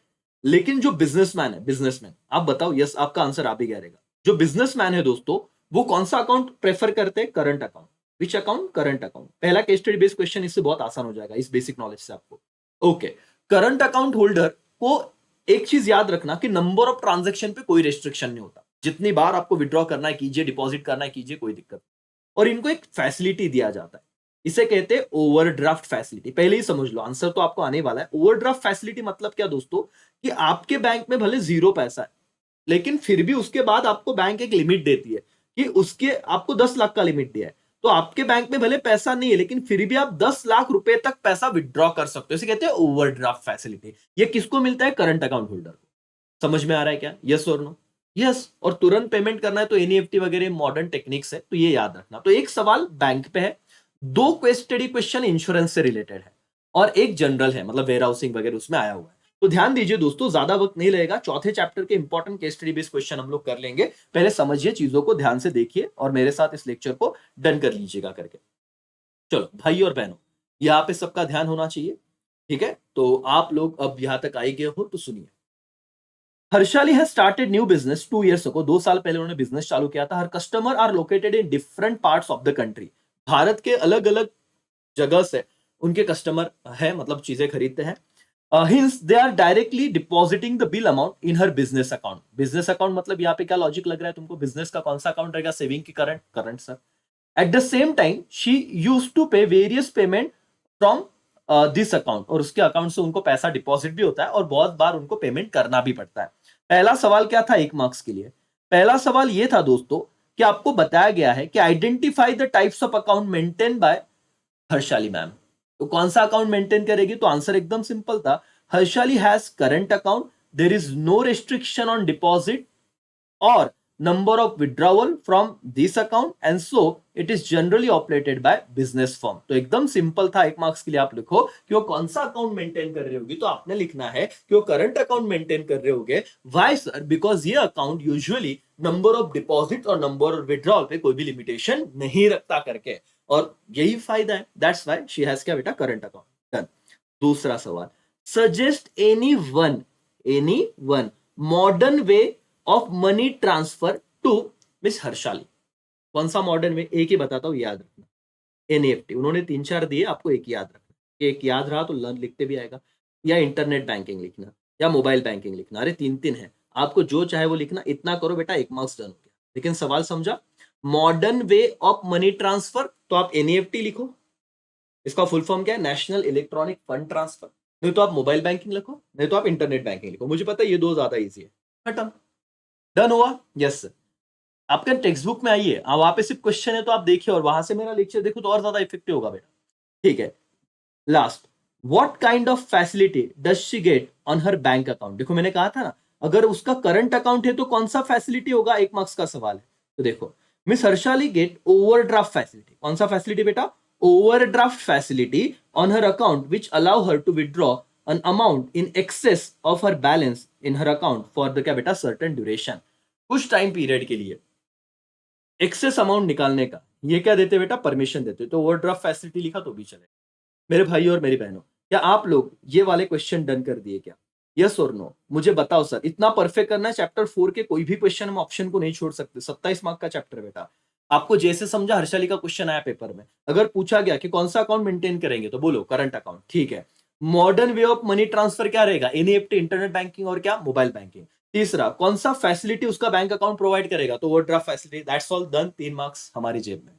लेकिन जो बिजनेसमैन है, बिजनेसमैन, आप बताओ, यस आपका आंसर आप ही कह रहेगा। जो बिजनेसमैन है दोस्तों वो कौन सा अकाउंट प्रेफर करते हैं? Current account. Which account? Current account. पहला केस स्टडी बेस्ड क्वेश्चन, इससे बहुत आसान हो जाएगा इस बेसिक नॉलेज से आपको। ओके, करंट अकाउंट होल्डर को एक चीज याद रखना कि नंबर ऑफ ट्रांजेक्शन पे कोई रेस्ट्रिक्शन नहीं होता। जितनी बार आपको विड्रॉ करना है कीजिए, डिपॉजिट करना है कीजिए, कोई दिक्कत नहीं। और इनको एक फैसिलिटी दिया जाता है, इसे कहते हैं ओवरड्राफ्ट फैसिलिटी। पहले ही समझ लो, आंसर तो आपको आने वाला है। ओवरड्राफ्ट फैसिलिटी मतलब क्या दोस्तों? कि आपके बैंक में भले 0 पैसा है, लेकिन फिर भी उसके बाद आपको बैंक एक लिमिट देती है कि उसके आपको 10 लाख का लिमिट दिया है। तो आपके बैंक में भले पैसा नहीं है, लेकिन फिर भी आप 10 लाख रुपए तक पैसा विड्रॉ कर सकते हो। इसे कहते हैं ओवरड्राफ्ट फैसिलिटी। ये किसको मिलता है? करंट अकाउंट होल्डर को। समझ में आ रहा है क्या? यस और नो? यस। और तुरंत पेमेंट करना है तो एनईएफटी वगैरह मॉडर्न टेक्निक्स है, तो ये याद रखना। तो एक सवाल बैंक पे है, 2 स्टडी क्वेश्चन इंश्योरेंस से रिलेटेड है, और एक जनरल है, मतलब वेयर हाउसिंग वगैरह उसमें आया हुआ है। तो ध्यान दीजिए दोस्तों, ज्यादा वक्त नहीं लगेगा। चौथे चैप्टर के important case study based question हम लोग कर लेंगे। पहले समझिए चीजों को, ध्यान से देखिए और मेरे साथ इस लेक्चर को डन कर लीजिएगा करके। चलो भाई और बहनों, यहाँ पे सबका ध्यान होना चाहिए, ठीक है? तो आप लोग अब यहां तक आए गए हो तो सुनिए। Harshali has started new business 2 years ago। 2 साल पहले उन्होंने बिजनेस चालू किया था। Her customer are located in different parts of the country. Bharat के अलग अलग जगह से उनके कस्टमर है, मतलब चीजें खरीदते हैं। Hence they are directly depositing the bill amount in her business account. Business account मतलब यहाँ पे क्या लॉजिक लग रहा है तुमको? बिजनेस का कौन सा अकाउंट रहेगा? सेविंग की current? Current sir. At the same time she use to pay various payment from this account, और उसके अकाउंट से उनको पैसा डिपॉजिट भी होता है और बहुत बार उनको पेमेंट करना भी पड़ता है। पहला सवाल क्या था 1 मार्क्स के लिए? पहला सवाल यह था दोस्तों कि आपको बताया गया है कि identify the types of account maintain by Harshali ma'am. तो कौन सा अकाउंट मेंटेन करेगी? तो आंसर एकदम सिंपल था, Harshali has current account, there is no restriction on deposit or number of withdrawal from this account, and so it is generally operated by business firm। तो एकदम simple था। 1 मार्क्स के लिए आप लिखो कि वो कौन सा अकाउंट मेंटेन कर रहे होगी, तो आपने लिखना है कि वो करंट अकाउंट मेंटेन कर रहे होगे। Why sir? बिकॉज ये account usually number of deposit और नंबर ऑफ विड्रॉल पे कोई भी लिमिटेशन नहीं रखता करके, और यही फायदा है, दैट्स व्हाई शी हैज क्या बेटा, करंट अकाउंट। डन। दूसरा सवाल, suggest any one modern way of money transfer to miss Harshali. कौन सा मॉडर्न में? एक ही बताता हूं, याद रखना, एनईएफटी। उन्होंने 3-4 दिए, आपको एक याद रखना, एक याद रहा तो लर्न लिखते भी आएगा, या इंटरनेट बैंकिंग लिखना, या मोबाइल बैंकिंग लिखना। अरे 3-3 है, आपको जो चाहे वो लिखना, इतना करो बेटा, 1 मार्क्स डन हो गया। लेकिन सवाल समझा? Modern way of money transfer, तो आप एनईएफटी लिखो, इसका फुल फॉर्म क्या है? National electronic fund transfer. नहीं तो आप मोबाइल बैंकिंग लिखो, नहीं तो आप इंटरनेट बैंकिंग लिखो। मुझे पता है ये दो ज्यादा ईजी है। खत्म। डन हुआ? Yes sir. आपके टेक्स्ट बुक में आइए, वहां पे सिर्फ क्वेश्चन है तो आप देखिए, और वहां से मेरा लेक्चर देखो तो और ज्यादा इफेक्टिव होगा बेटा। ठीक है। Last, what kind of facility does she get on her bank account? देखो मैंने कहा था ना, अगर उसका करंट अकाउंट है तो कौन सा फैसिलिटी होगा, 1 मार्क्स का सवाल है। तो देखो, miss Harshali get overdraft facility. कौन सा फैसिलिटी बेटा? Overdraft facility on her account which allow her to withdraw an amount in excess of her balance in her account for the क्या बेटा, certain duration, कुछ टाइम पीरियड के लिए excess amount निकालने का ये क्या देते बेटा, परमिशन देते। तो ओवरड्राफ्ट फैसिलिटी लिखा तो भी चले। मेरे भाई और मेरी बहनों, क्या आप लोग ये वाले क्वेश्चन डन कर दिए क्या? यस और नो मुझे बताओ सर। इतना परफेक्ट करना है, चैप्टर 4 के कोई भी क्वेश्चन हम ऑप्शन को नहीं छोड़ सकते। 27 मार्क का चैप्टर बेटा। आपको जैसे समझा, हर्षाली का क्वेश्चन आया पेपर में, अगर पूछा गया कि कौन सा अकाउंट मेंटेन करेंगे तो बोलो करंट अकाउंट, ठीक है। Modern way of money transfer क्या रहेगा? एनईएफटी, इंटरनेट बैंकिंग, और क्या, मोबाइल बैंकिंग। तीसरा, कौन सा फैसिलिटी उसका बैंक अकाउंट प्रोवाइड करेगा? तो overdraft facility. That's all done. 3 marks हमारी जेब में।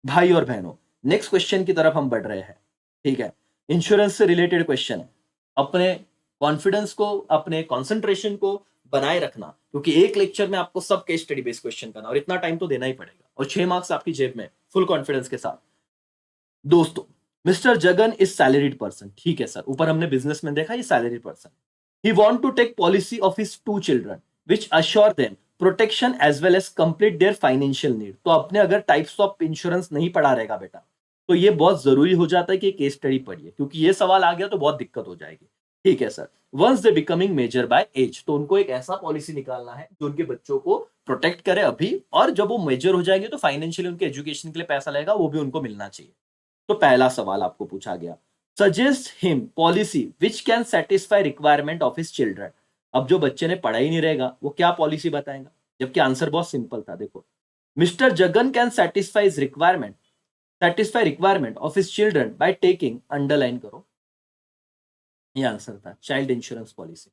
भाई और बहनों, नेक्स्ट क्वेश्चन की तरफ हम बढ़ रहे हैं। ठीक है, इंश्योरेंस से रिलेटेड क्वेश्चन है। अपने कॉन्फिडेंस को, अपने कंसंट्रेशन को बनाए रखना, क्योंकि एक लेक्चर में आपको सब केस स्टडी बेस्ड क्वेश्चन करना, और इतना टाइम तो देना ही पड़ेगा, और 6 मार्क्स आपकी जेब में फुल कॉन्फिडेंस के साथ। दोस्तों, mister Jagan is salaried person. ठीक है सर, ऊपर हमने बिजनेसमैन देखा, ये salaried person. He want to take policy of his 2 children which assure them protection as well as complete their financial need. तो आपने अगर टाइप्स ऑफ इंश्योरेंस नहीं पढ़ा रहेगा बेटा, तो ये बहुत जरूरी हो जाता है कि केस स्टडी पढ़िए, क्योंकि ये सवाल आ गया तो बहुत दिक्कत हो जाएगी। ठीक है sir. Once they becoming major by age, तो उनको एक ऐसा पॉलिसी निकालना है जो उनके बच्चों को प्रोटेक्ट करे अभी, और जब वो मेजर हो जाएंगे तो फाइनेंशियली उनके एजुकेशन के लिए पैसा लगेगा, वो भी उनको मिलना चाहिए। तो पहला सवाल आपको पूछा गया, suggest him policy which can satisfy requirement of his children. अब जो बच्चे ने पढ़ा ही नहीं रहेगा वो क्या पॉलिसी बताएगा, जबकि आंसर बहुत सिंपल था। देखो, mister Jagan can satisfy requirement of his children by taking, underline करो, ये आंसर था, चाइल्ड इंश्योरेंस पॉलिसी।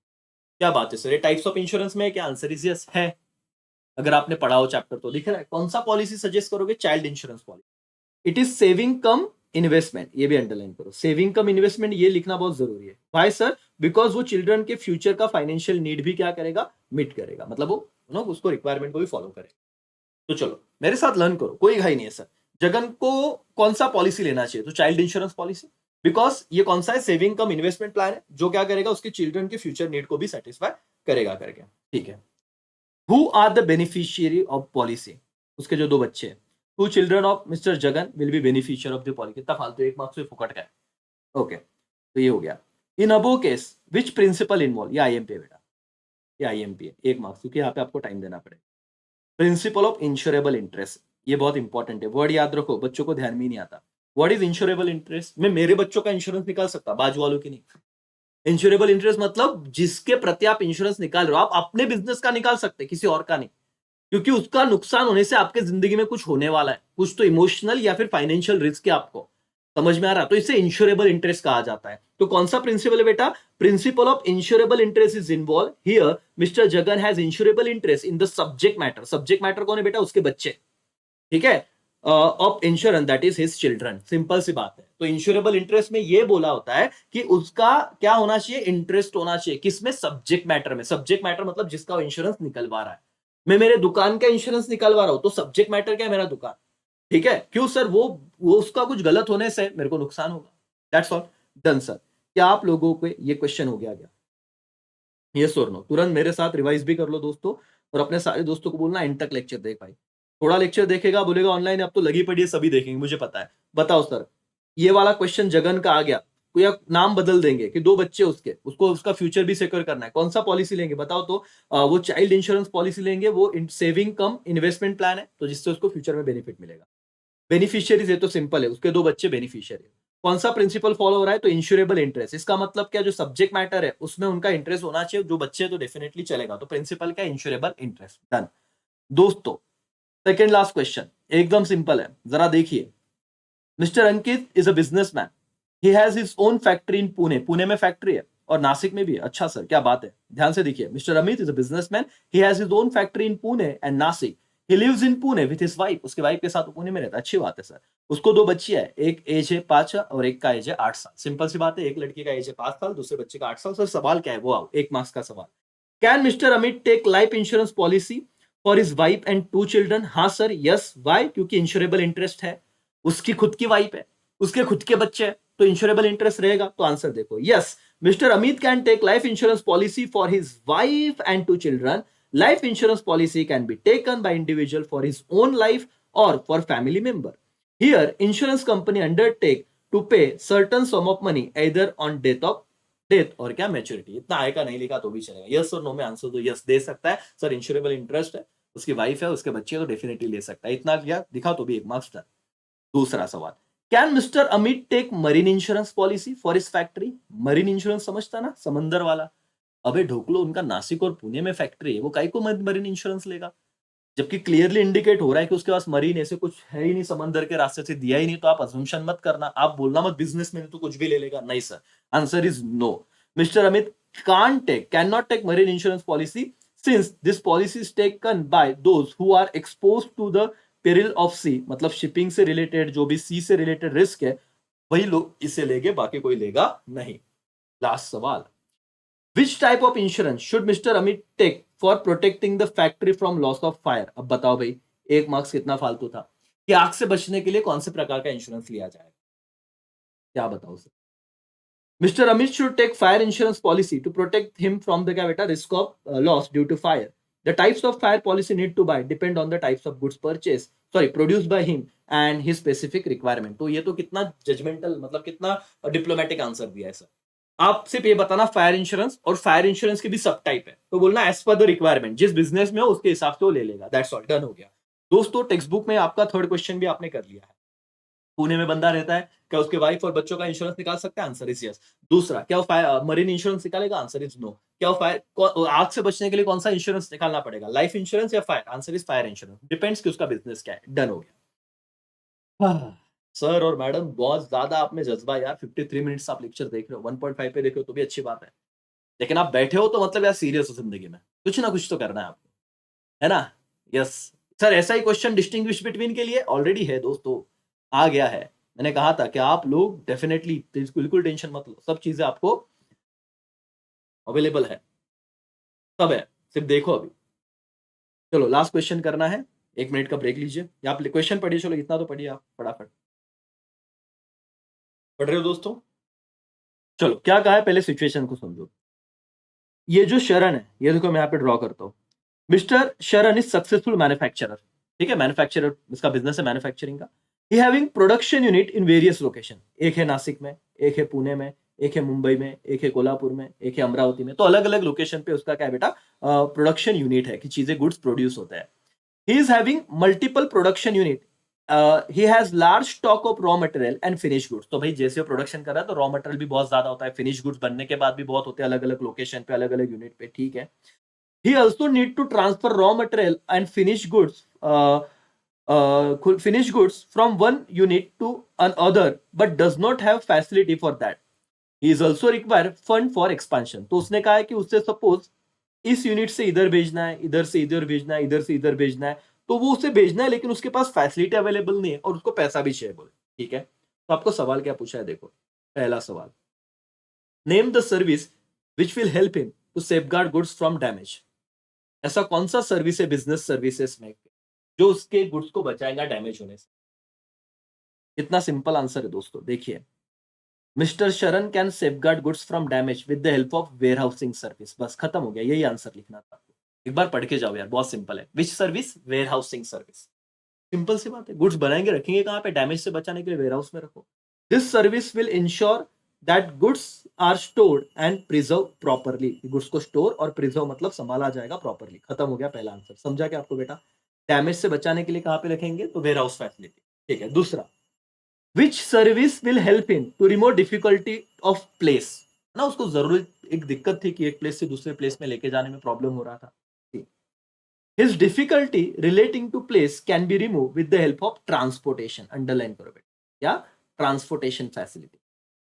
क्या बात है सर, ये टाइप्स ऑफ इंश्योरेंस में क्या? आंसर इज यस है। अगर आपने पढ़ा हो चैप्टर तो दिख रहा है। कौन सा पॉलिसी सजेस्ट करोगे? Child insurance policy. It is saving come investment, ये भी अंडरलाइन करो, सेविंग कम इन्वेस्टमेंट, ये लिखना बहुत जरूरी है। भाई सर, बिकॉज वो चिल्ड्रन के फ्यूचर का फाइनेंशियल नीड भी क्या करेगा, मीट करेगा, मतलब वो उसको रिक्वायरमेंट को भी फॉलो करेगा। तो चलो मेरे साथ लर्न करो, कोई घाई नहीं है सर। जगन को कौन सा पॉलिसी लेना चाहिए? तो चाइल्ड इंश्योरेंस पॉलिसी, बिकॉज ये कौन सा है, सेविंग कम इन्वेस्टमेंट प्लान है, जो क्या करेगा, उसके चिल्ड्रन के फ्यूचर नीड को भी सेटिस्फाई करेगा करके। ठीक है। Who are the beneficiary of policy? उसके जो 2 बच्चे हैं। Two children of mister Jagan will be beneficiary of the policy. कितना फालतू, 1 मार्क्स से फुकट का है। ओके, तो ये हो गया। इन above case which principle involve, ये आईएमपी है बेटा, ये आईएमपी है, 1 मार्क्स, क्योंकि यहाँ पे आपको टाइम देना पड़ेगा। प्रिंसिपल ऑफ इंश्योरेबल इंटरेस्ट, ये बहुत इंपॉर्टेंट है, वर्ड याद रखो, बच्चों को ध्यान में ही नहीं आता। What is insurable interest? मैं मेरे बच्चों का इंश्योरेंस निकाल सकता, बाजू वालों की नहीं। इंश्योरेबल इंटरेस्ट मतलब जिसके प्रति आप इंश्योरेंस निकाल रहे हो, आप अपने बिजनेस का निकाल सकते, किसी और का नहीं, क्योंकि उसका नुकसान होने से आपके जिंदगी में कुछ होने वाला है, कुछ तो इमोशनल या फिर फाइनेंशियल रिस्क है आपको, समझ में आ रहा? तो इसे इंश्योरेबल इंटरेस्ट कहा जाता है। तो कौन सा प्रिंसिपल है बेटा? Principle of insurable interest is involve here. Mister Jagan has insurable interest in the subject matter. Subject matter कौन है बेटा? उसके बच्चे। ठीक है। Of insurance that is his children. Simple सी बात है। तो इंश्योरेबल इंटरेस्ट में ये बोला होता है कि उसका क्या होना चाहिए, इंटरेस्ट होना चाहिए किसमें, सब्जेक्ट मैटर में। सब्जेक्ट मैटर मतलब जिसका इंश्योरेंस निकलवा रहा है। मैं मेरे दुकान का इंश्योरेंस निकलवा रहा हूं तो सब्जेक्ट मैटर क्या है, मेरा दुकान। ठीक है, क्यों सर, वो उसका कुछ गलत होने से मेरे को नुकसान होगा। That's all, done sir. क्या आप लोगों को ये क्वेश्चन हो गया क्या? यस और नो? तुरंत मेरे साथ रिवाइज भी कर लो दोस्तों, और अपने सारे दोस्तों को बोलना एंड तक लेक्चर देख भाई। थोड़ा लेक्चर देखेगा बोलेगा ऑनलाइन अब तो लगी पड़ी है, सभी देखेंगे, मुझे पता है। बताओ सर, ये वाला क्वेश्चन जगन का आ गया तो या नाम बदल देंगे कि दो बच्चे उसके, उसको उसका फ्यूचर भी सिक्योर करना है, कौन सा पॉलिसी लेंगे बताओ तो? वो चाइल्ड इंश्योरेंस पॉलिसी लेंगे, वो सेविंग कम इन्वेस्टमेंट प्लान है, तो जिससे उसको फ्यूचर में बेनिफिट मिलेगा। बेनिफिशियरीज है तो सिंपल है, उसके दो बच्चे बेनिफिशियरी। कौन सा प्रिंसिपल फॉलो हो रहा है, तो इंश्योरेबल इंटरेस्ट। इसका मतलब क्या, जो सब्जेक्ट मैटर है उसमें उनका इंटरेस्ट होना चाहिए, जो बच्चे तो डेफिनेटली चलेगा। तो प्रिंसिपल क्या, इंश्योरेबल इंटरेस्ट। डन दोस्तों। सेकेंड लास्ट क्वेश्चन एकदम सिंपल है, जरा देखिए। Mister Ankit is a businessman, he has his own factory in Pune. Pune में फैक्ट्री है और नासिक में भी है। अच्छा सर, क्या बात है, ध्यान से देखिए। Mister Amit is a businessman, he has his own factory in Pune and Nasik. He lives in Pune with his wife, उसकी वाइफ के साथ वो पुणे में रहता है। अच्छी बात है सर। उसको दो बच्ची है, एक एज है 5 और एक का एज है 8 साल। सिंपल सी बात है, एक लड़की का एज है 5 साल, दूसरे बच्चे का 8 साल। सर सवाल क्या है वो आओ, एक मार्क्स का सवाल। Can mister Amit take life insurance policy for his wife and 2 children? हाँ सर, यस। वाई? क्योंकि इंश्योरेबल इंटरेस्ट है, उसकी खुद की वाइफ है, उसके खुद के बच्चे हैं, तो इंश्योरेबल इंटरेस्ट रहेगा। तो आंसर देखो, yes, mister Amit can take life insurance policy for his wife and 2 children. Life insurance policy can be taken by individual for his own life or for family member. Here, insurance company undertake to pay certain sum of money either on death और क्या maturity. इतना आएगा, नहीं लिखा तो भी चलेगा। Yes और नो में आंसर तो यस दे सकता है सर। इंश्योरेबल इंटरेस्ट है, उसकी वाइफ है, उसके बच्चे, तो डेफिनेटली ले सकता है। इतना किया दिखा तो भी एक मार्क्स डन। दूसरा सवाल, can mister Amit take marine insurance policy for इस फैक्ट्री? मरीन इंश्योरेंस समझता ना, समंदर वाला। अबे ढोकलो, उनका नासिक और पुणे में फैक्ट्री है, वो काहे को मरीन इंश्योरेंस लेगा? जबकि क्लियरली इंडिकेट हो रहा है कि उसके पास मरीन ऐसे कुछ है ही नहीं, समंदर के रास्ते से दिया ही नहीं। तो आप अजम्पशन मत करना, आप बोलना मत बिजनेस में तो कुछ भी ले लेगा, नहीं sir. Answer is no. Mister Amit can not take marine insurance policy since this policy is taken by those who are expose to the peril of sea. मतलब शिपिंग से रिलेटेड, जो भी सी से रिलेटेड रिस्क है, वही लोग इसे लेंगे, बाकी कोई लेगा नहीं। लास्ट सवाल, Which type of insurance should Mr. Amit take for protecting the factory from loss of fire? अब बताओ भाई, एक मार्क्स कितना फालतू था कि आग से बचने के लिए कौन से प्रकार का इंश्योरेंस लिया जाएगा? क्या बताओ sir? Mr. Amit should take fire insurance policy to protect him from the क्या बेटा, risk of loss due to fire. The types of fire policy need to buy depend on the types of goods purchased, produced by him and his specific requirement. तो ये तो कितना judgemental, मतलब कितना diplomatic answer दिया है sir. आप सिर्फ ये बताना फायर इंश्योरेंस, और फायर इंश्योरेंस की भी सब टाइप है, तो बोलना एज पर द रिक्वायरमेंट, जिस बिजनेस में हो उसके हिसाब से वो ले लेगा। दैट्स ऑल, डन हो गया दोस्तों। टेक्स्ट बुक में आपका थर्ड क्वेश्चन भी आपने कर लिया है। पुणे में बंदा रहता है, क्या उसके वाइफ और बच्चों का इंश्योरेंस निकाल सकता है? Answer is yes. दूसरा, क्या वो मरीन इंश्योरेंस निकालेगा? Answer is no. क्या वो फायर, आग से बचने के लिए कौन सा इंश्योरेंस निकालना पड़ेगा, लाइफ इंश्योरेंस या fire? Answer is fire insurance. Depends कि उसका बिजनेस क्या है। डन हो गया। सर और मैडम, बहुत ज्यादा आप में जज्बा यार। 53 मिनट्स आप लेक्चर देख रहे हो, 1.5 पे देख रहे हो तो भी अच्छी बात है, लेकिन आप बैठे हो तो मतलब यार सीरियस हो जिंदगी में, कुछ ना कुछ तो करना है आपको, है ना? Yes sir. ऐसा ही क्वेश्चन डिस्टिंग्विश बिटवीन के लिए ऑलरेडी है दोस्तों, आ गया है। मैंने कहा था कि आप लोग डेफिनेटली बिल्कुल टेंशन मत लो, सब चीजें आपको अवेलेबल है, सब है, सिर्फ देखो अभी। चलो लास्ट क्वेश्चन करना है, 1 मिनट का ब्रेक लीजिए, या आप क्वेश्चन पढ़िए। चलो इतना तो पढ़िए आप फटाफट। पढ़ रहे हो दोस्तों? चलो, क्या कहा है पहले सिचुएशन को समझो। ये जो शरण है, ये देखो मैं यहाँ पे ड्रॉ करता हूँ। मिस्टर शरण इज सक्सेसफुल मैन्युफैक्चरर। ठीक है, मैन्युफैक्चरर, इसका बिजनेस है मैन्युफैक्चरिंग का। ही having production unit in various location. एक है नासिक में, एक है पुणे में, एक है मुंबई में, एक है कोल्हापुर में, एक है अमरावती में। तो अलग अलग लोकेशन पे उसका क्या है बेटा, प्रोडक्शन यूनिट है कि चीजें गुड्स प्रोड्यूस होते हैं। He is having multiple production unit. He has large stock of raw material and finish goods. तो भाई जैसे प्रोडक्शन कर रहा है तो रॉ मटेरियल भी बहुत ज्यादा होता है, फिनिश गुड्स बनने के बाद भी बहुत होते हैं अलग अलग लोकेशन पे, अलग अलग यूनिट पे। ठीक है, he also need to transfer raw material and finished goods from one unit to another but does not have facility for that. He is also require fund for expansion. तो उसने कहा है कि उससे सपोज इस यूनिट से इधर भेजना है, इधर से इधर भेजना है, इधर से इधर भेजना है, तो वो उसे भेजना है लेकिन उसके पास फैसिलिटी अवेलेबल नहीं है और उसको पैसा भी चाहिए बोले, ठीक है। तो आपको सवाल क्या पूछा है, देखो पहला सवाल, name the service which will help him to safeguard goods from damage. ऐसा कौन सा सर्विस है बिजनेस सर्विसेज में जो उसके गुड्स को बचाएगा डैमेज होने से। इतना सिंपल आंसर है दोस्तों, देखिए, mister Sharan can safeguard goods from damage with the help of warehousing service. बस खत्म हो गया, यही आंसर लिखना था आपको। एक बार पढ़ के जाओ यार, बहुत सिंपल है। Which service? Warehousing service. Simple सी बात है, गुड्स बनाएंगे रखेंगे कहां पे? डैमेज से बचाने के लिए वेयर हाउस में रखो। This service will ensure that goods are stored and preserve properly. Goods को स्टोर और प्रिजर्व मतलब संभाला जाएगा प्रॉपरली। खत्म हो गया पहला आंसर। समझा क्या आपको बेटा? डैमेज से बचाने के लिए कहां पे रखेंगे? तो वेयर हाउस फैसिलिटी। ठीक है, दूसरा, which service will help in to remove difficulty of place. ना उसको जरूरत, एक दिक्कत थी कि एक प्लेस से दूसरे प्लेस में लेके जाने में प्रॉब्लम हो रहा था। His difficulty relating to place can be remove with the help of transportation. Underline करो बेटा, या transportation facility.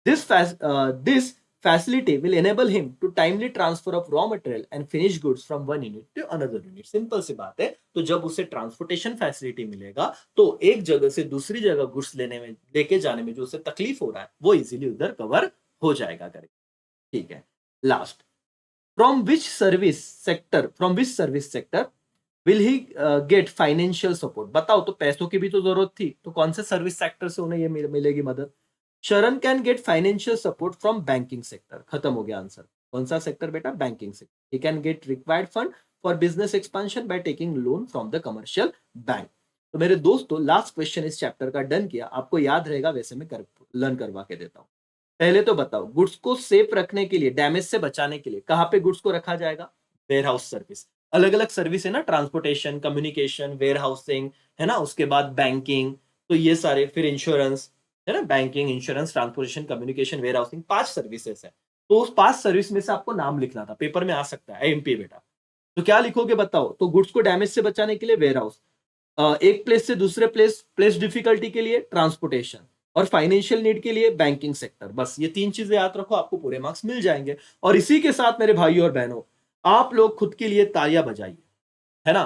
This facility will enable him to timely transfer of raw material and finished goods from one unit to another unit. Simple सी बात है। तो जब उसे transportation facility मिलेगा तो एक जगह से दूसरी जगह गुड्स लेने में, लेके जाने में जो उसे तकलीफ हो रहा है वो इजीली उधर कवर हो जाएगा करेगा। ठीक है, last, from which service sector will he get financial support. बताओ, तो पैसों की भी तो जरूरत थी, तो कौन से सर्विस सेक्टर से उन्हें ये मिलेगी मदद? शरण can get financial support from banking sector. खत्म हो गया आंसर। कौन सा सेक्टर बेटा? Banking sector. He can get required fund for business expansion by taking loan from the commercial bank. तो मेरे दोस्तों, लास्ट क्वेश्चन इस चैप्टर का डन किया। आपको याद रहेगा वैसे मैं लर्न करवा के देता हूँ। पहले तो बताओ, गुड्स को सेफ रखने के लिए, डैमेज से बचाने के लिए कहां पे गुड्स को रखा जाएगा? Warehouse service. अलग अलग सर्विस है ना, ट्रांसपोर्टेशन, कम्युनिकेशन, वेयर हाउसिंग, है ना, उसके बाद बैंकिंग, तो ये सारे, फिर इंश्योरेंस, है ना, banking, insurance, transportation, communication, warehousing, 5 services है। तो उस 5 सर्विस में से आपको नाम लिखना था, पेपर में आ सकता है एमपी बेटा। तो क्या लिखोगे बताओ? तो गुड्स को डैमेज से बचाने के लिए वेयर हाउस, एक प्लेस से दूसरे प्लेस डिफिकल्टी के लिए ट्रांसपोर्टेशन, और फाइनेंशियल नीड के लिए बैंकिंग सेक्टर। बस ये 3 चीजें याद रखो, आपको पूरे मार्क्स मिल जाएंगे। और इसी के साथ मेरे भाइयों और बहनों, आप लोग खुद के लिए तालियां बजाइए, है ना,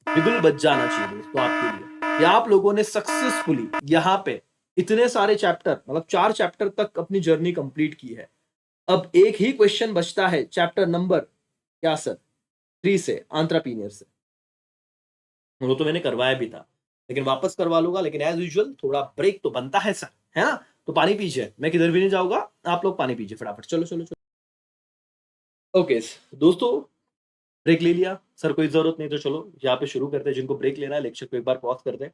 बिगुल बज जाना चाहिए दोस्तों आपके लिए कि आप लोगों ने सक्सेसफुली यहाँ पे इतने सारे चैप्टर, मतलब 4 चैप्टर तक अपनी जर्नी कंप्लीट की है। अब एक ही क्वेश्चन बचता है चैप्टर नंबर, क्या सर, 3 से, एंटरप्रेन्योर से। वो तो मैंने करवाया भी था, लेकिन वापस करवा लूंगा। लेकिन एज यूजुअल थोड़ा ब्रेक तो बनता है सर, है ना। तो पानी पीजिए, मैं किधर भी नहीं जाऊंगा, आप लोग पानी पीजिए फटाफट। चलो चलो चलो। ओके दोस्तों, ब्रेक ले लिया सर, कोई जरूरत नहीं, तो चलो यहाँ पे शुरू करते हैं। जिनको ब्रेक लेना है लेक्चर को एक बार पॉज कर दें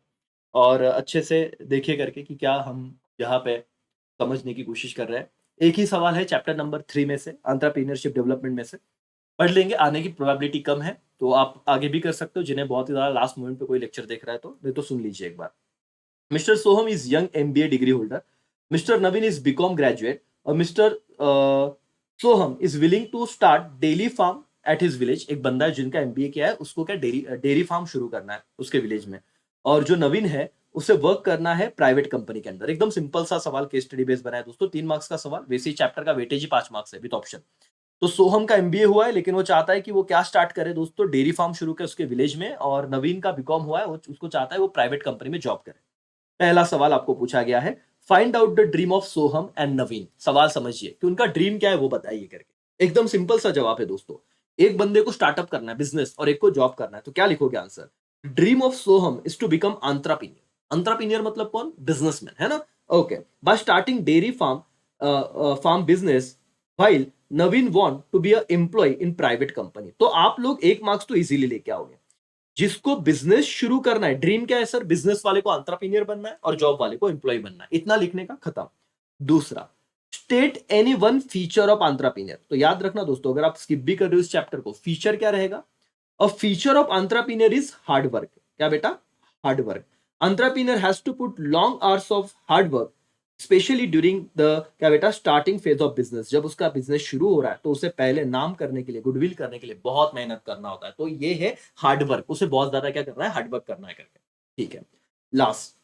और अच्छे से देखिए करके कि क्या हम यहाँ पे समझने की कोशिश कर रहे हैं। एक ही सवाल है चैप्टर नंबर 3 में से, एंटरप्रेन्योरशिप डेवलपमेंट में से। पढ़ लेंगे, आने की प्रोबेबिलिटी कम है, तो आप आगे भी कर सकते हो जिन्हें बहुत ही ज्यादा लास्ट मोमेंट पे कोई लेक्चर देख रहा है तो। नहीं तो सुन लीजिए एक बार। Mister Soham is young MBA degree holder, mister Naveen is BCom graduate, और mister Soham is willing to start dairy farm at his village. एक बंदा है जिनका एमबीए किया है, उसको क्या डेयरी फार्म शुरू करना है उसके विलेज में। और जो नवीन है उसे वर्क करना है प्राइवेट कंपनी के अंदर। एकदम सिंपल सा सवाल, केस स्टडी बेस बनाया दोस्तों, 3 मार्क्स का सवाल। वैसे ही चैप्टर का वेटेज ही 5 मार्क्स है विद ऑप्शन। तो सोहम का एमबीए हुआ है, लेकिन वो चाहता है कि वो क्या स्टार्ट करे दोस्तों, डेयरी फार्म शुरू करे उसके विलेज में। और नवीन का बीकॉम हुआ है, उसको चाहता है वो प्राइवेट कंपनी में जॉब करे। पहला सवाल आपको पूछा गया है, find out the dream of Soham and Naveen. सवाल समझिए कि उनका ड्रीम क्या है वो बताइए करके। एकदम सिंपल सा जवाब है दोस्तों। एक बंदे को स्टार्टअप करना है बिजनेस, और एक को जॉब करना है, तो क्या लिखोगे answer? Dream of Soham is to become entrepreneur. Entrepreneur मतलब कौन? बिजनेसमैन, है ना। Okay, by starting dairy farm business, while Naveen want to be a employee in private company। तो आप लोग 1 मार्क्स तो इजीली लेके आओगे। जिसको बिजनेस शुरू करना है, ड्रीम क्या है सर? बिजनेस वाले को एंटरप्रेन्योर बनना है और जॉब वाले को एम्प्लॉय बनना है। इतना लिखने का, खत्म। दूसरा, state any one feature of entrepreneur. तो याद रखना दोस्तों, अगर आप स्किप भी कर रहे हो इस चैप्टर को, फीचर क्या रहेगा? A feature of entrepreneur is hard work. क्या बेटा? Hard work. Entrepreneur has to put long hours of hard work, specially during the, क्या बेटा, स्टार्टिंग फेज ऑफ बिजनेस। जब उसका बिजनेस शुरू हो रहा है तो उसे पहले नाम करने के लिए, गुडविल करने के लिए बहुत मेहनत करना होता है। तो ये है हार्ड वर्क, उसे बहुत ज्यादा क्या करना है? हार्ड वर्क करना है करके। ठीक है, last,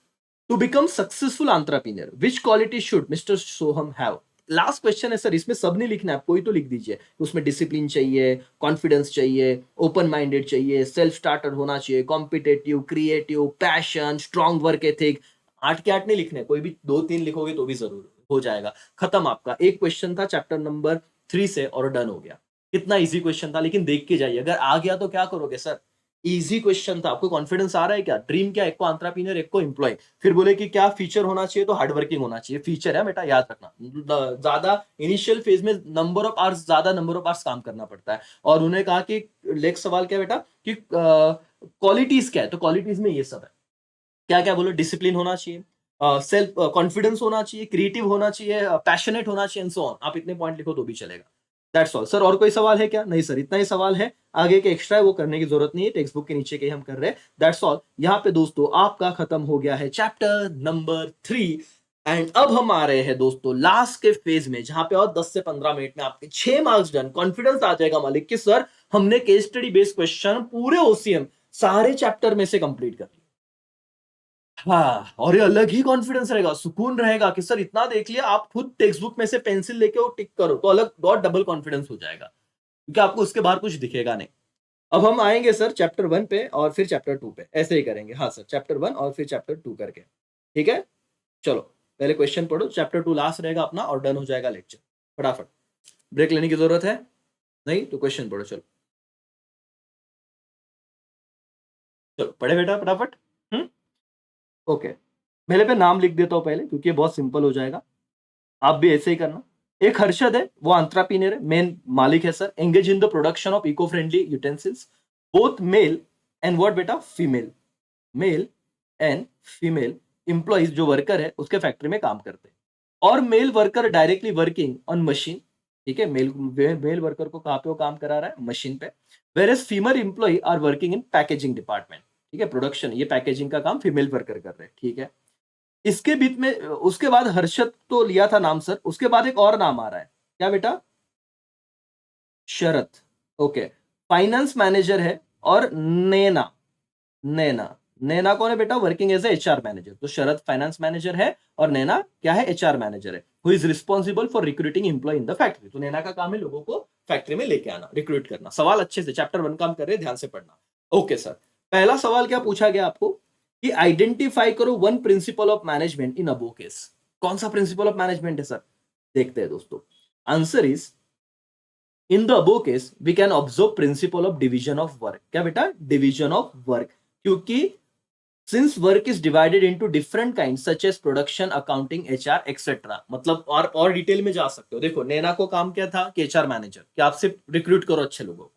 to become successful entrepreneur which quality should mister Soham have. Last question है सर, इसमें सब नहीं लिखना है, आप कोई तो लिख दीजिए। उसमें डिसिप्लिन चाहिए, कॉन्फिडेंस चाहिए, ओपन माइंडेड चाहिए, सेल्फ स्टार्टर होना चाहिए, competitive, creative, passion, strong work ethic. 8 के 8 नहीं लिखने, कोई भी 2-3 लिखोगे तो भी जरूर हो जाएगा। खत्म आपका एक क्वेश्चन था चैप्टर नंबर 3 से और डन हो गया। कितना इजी क्वेश्चन था, लेकिन देख के जाइए, अगर आ गया तो क्या करोगे सर? इजी क्वेश्चन था। आपको कॉन्फिडेंस आ रहा है क्या? ड्रीम क्या? एक को एंटरप्रेन्योर, एक को एम्प्लॉय। फिर बोले कि क्या फीचर होना चाहिए, तो हार्ड वर्किंग होना चाहिए। फीचर है बेटा, याद रखना। ज्यादा इनिशियल फेज में नंबर ऑफ आवर्स, ज्यादा नंबर ऑफ आवर्स काम करना पड़ता है। और उन्होंने कहा कि नेक्स्ट सवाल क्या बेटा, कि क्वालिटीज क्या है, तो क्वालिटीज में ये सब है। क्या क्या बोलो? डिसिप्लिन होना चाहिए, सेल्फ कॉन्फिडेंस होना चाहिए, क्रिएटिव होना चाहिए, पैशनेट होना चाहिए, एंड सो ऑन। आप इतने पॉइंट लिखो तो भी चलेगा। That's all sir. और कोई सवाल है क्या? नहीं सर, इतना ही सवाल है। आगे के एक्स्ट्रा है वो करने की जरूरत नहीं है, टेक्स्ट बुक के नीचे के हम कर रहे हैं। That's all. यहाँ पे दोस्तों आपका खत्म हो गया है चैप्टर नंबर 3। एंड अब हम आ रहे हैं दोस्तों लास्ट के फेज में, जहां पे और 10 से 15 मिनट में आपके 6 मार्क्स डन। कॉन्फिडेंस आ जाएगा मालिक कि सर हमने केस स्टडी बेस्ड क्वेश्चन पूरे ओसीएम सारे चैप्टर में से कंप्लीट कर लिया। हाँ, और ये अलग ही कॉन्फिडेंस रहेगा, सुकून रहेगा कि सर इतना देख लिया। आप खुद टेक्स्ट बुक में से पेंसिल लेके वो टिक करो तो अलग और डबल कॉन्फिडेंस हो जाएगा, क्योंकि आपको उसके बाहर कुछ दिखेगा नहीं। अब हम आएंगे सर चैप्टर 1 पे और फिर चैप्टर 2 पे, ऐसे ही करेंगे। हाँ सर, चैप्टर 1 और फिर चैप्टर 2 करके, ठीक है। चलो पहले क्वेश्चन पढ़ो, चैप्टर 2 लास्ट रहेगा अपना और डन हो जाएगा लेक्चर। फटाफट, ब्रेक लेने की जरूरत है नहीं तो क्वेश्चन पढ़ो। चलो चलो पढ़े बेटा फटाफट। ओके, मेरे पे नाम लिख देता हूँ पहले, क्योंकि ये बहुत सिंपल हो जाएगा। आप भी ऐसे ही करना। एक हर्षद है, वो एंटरप्रेन्योर है, मेन मालिक है sir. Engage in the production of eco friendly utensils, both male and what बेटा, female. Male and female employees, जो वर्कर है उसके फैक्ट्री में काम करते हैं। और male worker directly working on machine, ठीक है। मेल वर्कर को कहाँ पे वो काम करा रहा है? मशीन पे। Where as female employee are working in packaging department, ठीक है। प्रोडक्शन, ये पैकेजिंग का काम फीमेल वर्कर कर रहे हैं, ठीक है। इसके बीच में उसके बाद हर्षद तो लिया था नाम सर, उसके बाद एक और नाम आ रहा है, क्या बेटा? शरद। ओके, फाइनेंस मैनेजर है। और नैना, नैना, नैना कौन है बेटा? Working as a HR manager. तो शरद फाइनेंस मैनेजर है और नैना क्या है? एचआर मैनेजर है। Who is responsible for recruiting employee in the factory. तो नैना का काम है लोगों को फैक्ट्री में लेके आना, रिक्रूट करना। सवाल अच्छे से चैप्टर 1 काम कर रहे हैं, ध्यान से पढ़ना। ओके सर, पहला सवाल क्या पूछा गया आपको कि आइडेंटिफाई करो one principle of management in above case. कौन सा प्रिंसिपल ऑफ मैनेजमेंट है सर? देखते हैं दोस्तों। Answer is, in the above case we can observe principle of division of work. क्या बेटा? Division of work. क्योंकि since work is divided into different kind such as production, accounting, HR etcetera. मतलब और detail में जा सकते हो। देखो, नैना को काम क्या था कि एचआर मैनेजर, कि आप सिर्फ रिक्रूट करो अच्छे लोगों को,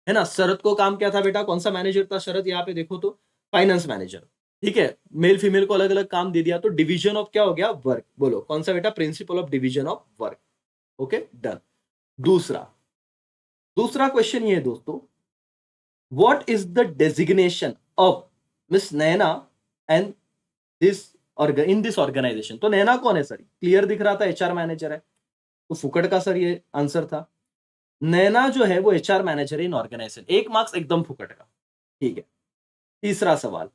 है ना। शरद को काम क्या था बेटा? कौन सा मैनेजर था शरद? यहाँ पे देखो तो फाइनेंस मैनेजर, ठीक है। मेल फीमेल को अलग अलग काम दे दिया, तो डिवीजन ऑफ क्या हो गया? वर्क। बोलो कौन सा बेटा? Principle of division of work. Okay done. दूसरा, दूसरा क्वेश्चन ये है दोस्तों, what is the designation of miss Naina and this in this organisation. तो नैना कौन है सर? क्लियर दिख रहा था, एचआर मैनेजर है। तो फुकट का सर ये आंसर था। नैना जो है वो एचआर मैनेजर है इन ऑर्गेनाइजेशन। एक मार्क्स एकदम फुकट का, ठीक है। तीसरा सवाल,